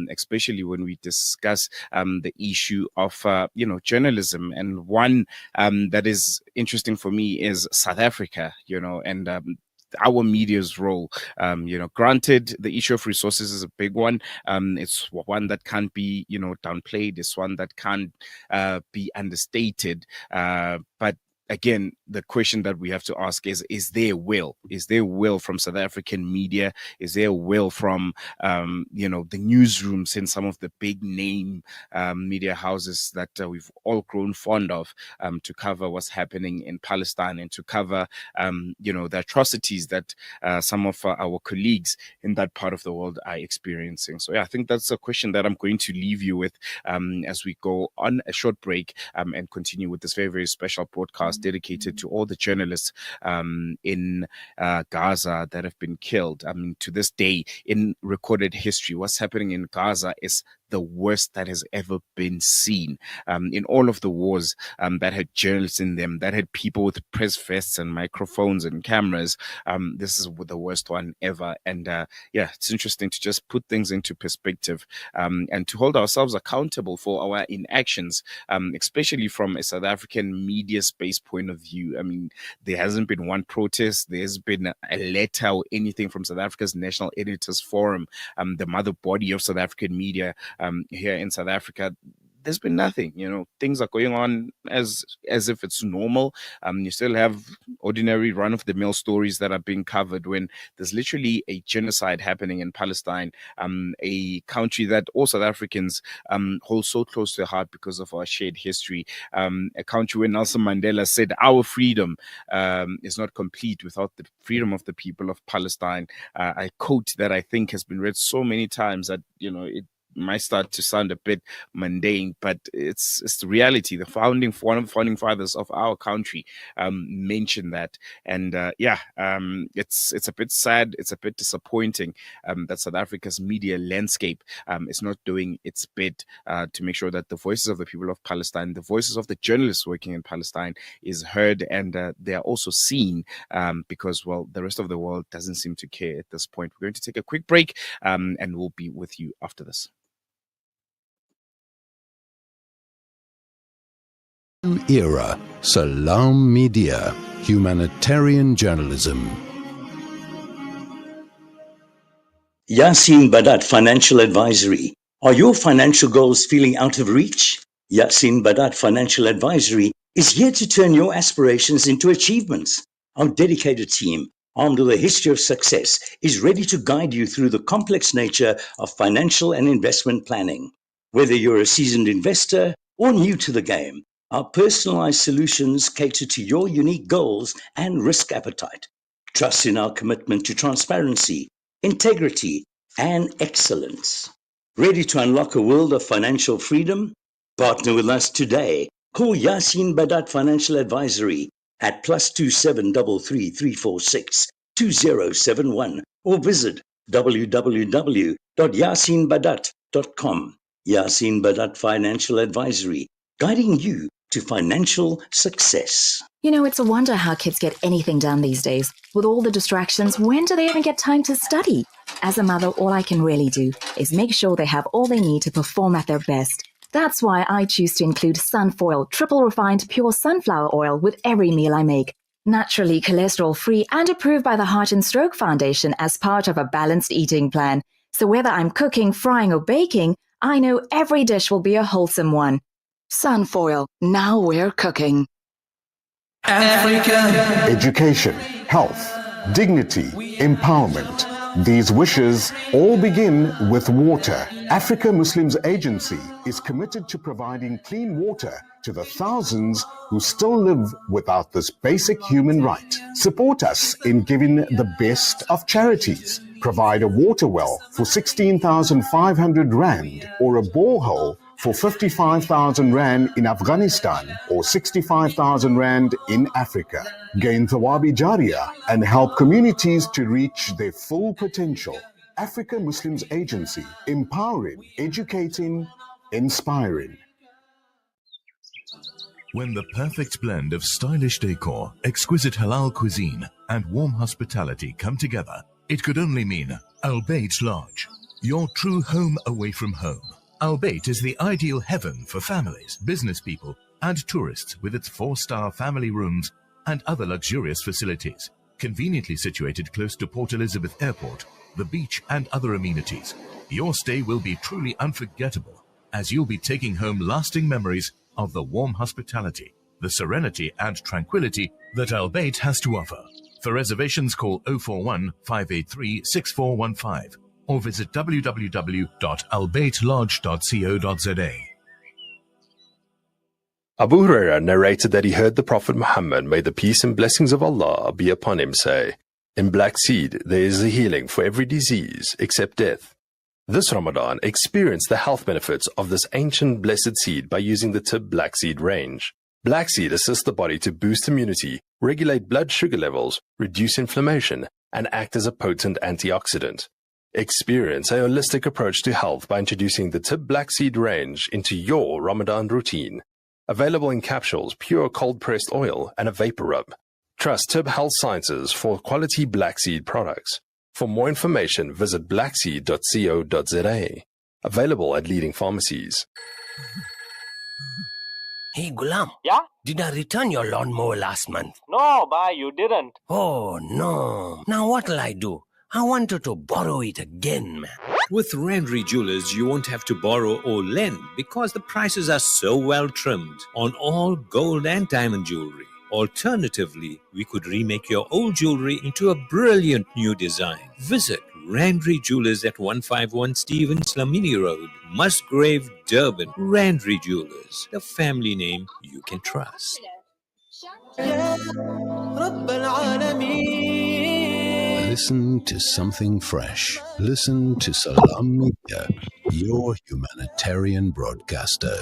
especially when we discuss the issue of, journalism. And one that is interesting for me is South Africa, and our media's role. Granted, the issue of resources is a big one. It's one that can't be, downplayed. It's one that can't be understated. But again, the question that we have to ask is there will? Is there will from South African media? Is there will from, the newsrooms in some of the big name media houses that we've all grown fond of to cover what's happening in Palestine and to cover, the atrocities that some of our colleagues in that part of the world are experiencing? So, I think that's a question that I'm going to leave you with as we go on a short break and continue with this very, very special broadcast dedicated to all the journalists in Gaza that have been killed. I mean, to this day, in recorded history, what's happening in Gaza is the worst that has ever been seen. In all of the wars that had journalists in them, that had people with press vests and microphones and cameras, this is the worst one ever. And it's interesting to just put things into perspective and to hold ourselves accountable for our inactions, especially from a South African media space point of view. I mean, there hasn't been one protest. There's been a letter or anything from South Africa's National Editors Forum, the mother body of South African media here in South Africa. there's been nothing. Things are going on as if it's normal. You still have ordinary run-of-the-mill stories that are being covered when there's literally a genocide happening in Palestine, a country that all South Africans hold so close to the heart because of our shared history, a country where Nelson Mandela said our freedom is not complete without the freedom of the people of Palestine. A quote that I think has been read so many times that it might start to sound a bit mundane, but it's the reality. One of the founding fathers of our country mentioned that, and it's a bit sad, it's a bit disappointing that South Africa's media landscape is not doing its bit to make sure that the voices of the people of Palestine, the voices of the journalists working in Palestine, is heard, and they are also seen, because the rest of the world doesn't seem to care at this point. We're going to take a quick break, and we'll be with you after this. Era Salam Media, humanitarian journalism. Yasin Badat Financial Advisory. Are your financial goals feeling out of reach? Yasin Badat Financial Advisory is here to turn your aspirations into achievements. Our dedicated team, armed with a history of success, is ready to guide you through the complex nature of financial and investment planning. Whether you're a seasoned investor or new to the game, our personalized solutions cater to your unique goals and risk appetite. Trust in our commitment to transparency, integrity, and excellence. Ready to unlock a world of financial freedom? Partner with us today. Call Yasin Badat Financial Advisory at +27 33 346 2071 or visit www.yasinbadat.com. Yasin Badat Financial Advisory, guiding you to financial success. It's a wonder how kids get anything done these days. With all the distractions, when do they even get time to study? As a mother, all I can really do is make sure they have all they need to perform at their best. That's why I choose to include Sunfoil, triple refined pure sunflower oil with every meal I make. Naturally cholesterol-free and approved by the Heart and Stroke Foundation as part of a balanced eating plan. So whether I'm cooking, frying, or baking, I know every dish will be a wholesome one. Sunfoil, now we're cooking. Africa. Education, health, dignity, empowerment. These wishes all begin with water. Africa Muslims Agency is committed to providing clean water to the thousands who still live without this basic human right. Support us in giving the best of charities. Provide a water well for 16,500 rand or a borehole for 55,000 rand in Afghanistan or 65,000 rand in Africa. Gain Thawabi Jariyah and help communities to reach their full potential. Africa Muslims Agency, empowering, educating, inspiring. When the perfect blend of stylish decor, exquisite halal cuisine, and warm hospitality come together, it could only mean Al Bayt Lodge, your true home away from home. Al Bayt is the ideal heaven for families, business people, and tourists with its 4-star family rooms and other luxurious facilities, conveniently situated close to Port Elizabeth Airport, the beach, and other amenities. Your stay will be truly unforgettable, as you'll be taking home lasting memories of the warm hospitality, the serenity and tranquility that Al Bayt has to offer. For reservations, call 041 583 6415 or visit www.albaytlodge.co.za. Abu Huraira narrated that he heard the Prophet Muhammad, may the peace and blessings of Allah be upon him, say, "In black seed there is a healing for every disease except death." This Ramadan, experience the health benefits of this ancient blessed seed by using the Tib Black Seed range. Black seed assists the body to boost immunity, regulate blood sugar levels, reduce inflammation, and act as a potent antioxidant. Experience a holistic approach to health by introducing the Tib Black Seed range into your Ramadan routine. Available in capsules, pure cold-pressed oil, and a vapor rub. Trust Tib Health Sciences for quality black seed products. For more information, visit blackseed.co.za. Available at leading pharmacies. Hey, Gulam. Yeah? Did I return your lawnmower last month? No, bye, you didn't. Oh, no. Now what'll I do? I wanted to borrow it again, man. With Randry Jewelers, you won't have to borrow or lend because the prices are so well trimmed on all gold and diamond jewelry. Alternatively, we could remake your old jewelry into a brilliant new design. Visit Randry Jewelers at 151 Stevens Lamini Road, Musgrave, Durban. Randry Jewelers, the family name you can trust. Listen to something fresh. Listen to Salam Media, your humanitarian broadcaster.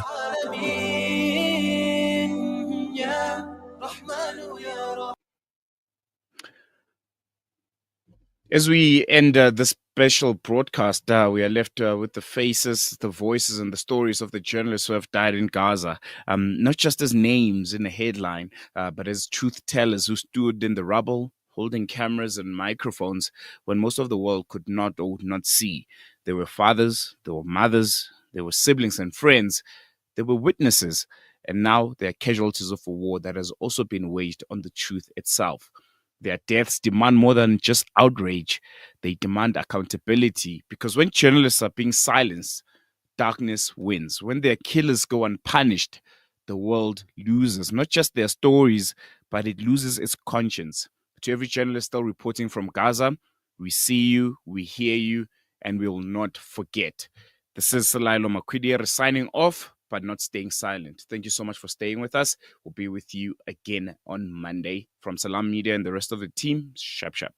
As we end this special broadcast, we are left with the faces, the voices, and the stories of the journalists who have died in Gaza, not just as names in a headline, but as truth tellers who stood in the rubble, holding cameras and microphones when most of the world could not or would not see. There were fathers, there were mothers, there were siblings and friends, there were witnesses, and now they are casualties of a war that has also been waged on the truth itself. Their deaths demand more than just outrage. They demand accountability, because when journalists are being silenced, darkness wins. When their killers go unpunished, the world loses not just their stories, but it loses its conscience. To every journalist still reporting from Gaza, we see you, we hear you, and we will not forget. This is Salailo Makwidi signing off, but not staying silent. Thank you so much for staying with us. We'll be with you again on Monday. From Salam Media and the rest of the team, sharp, sharp.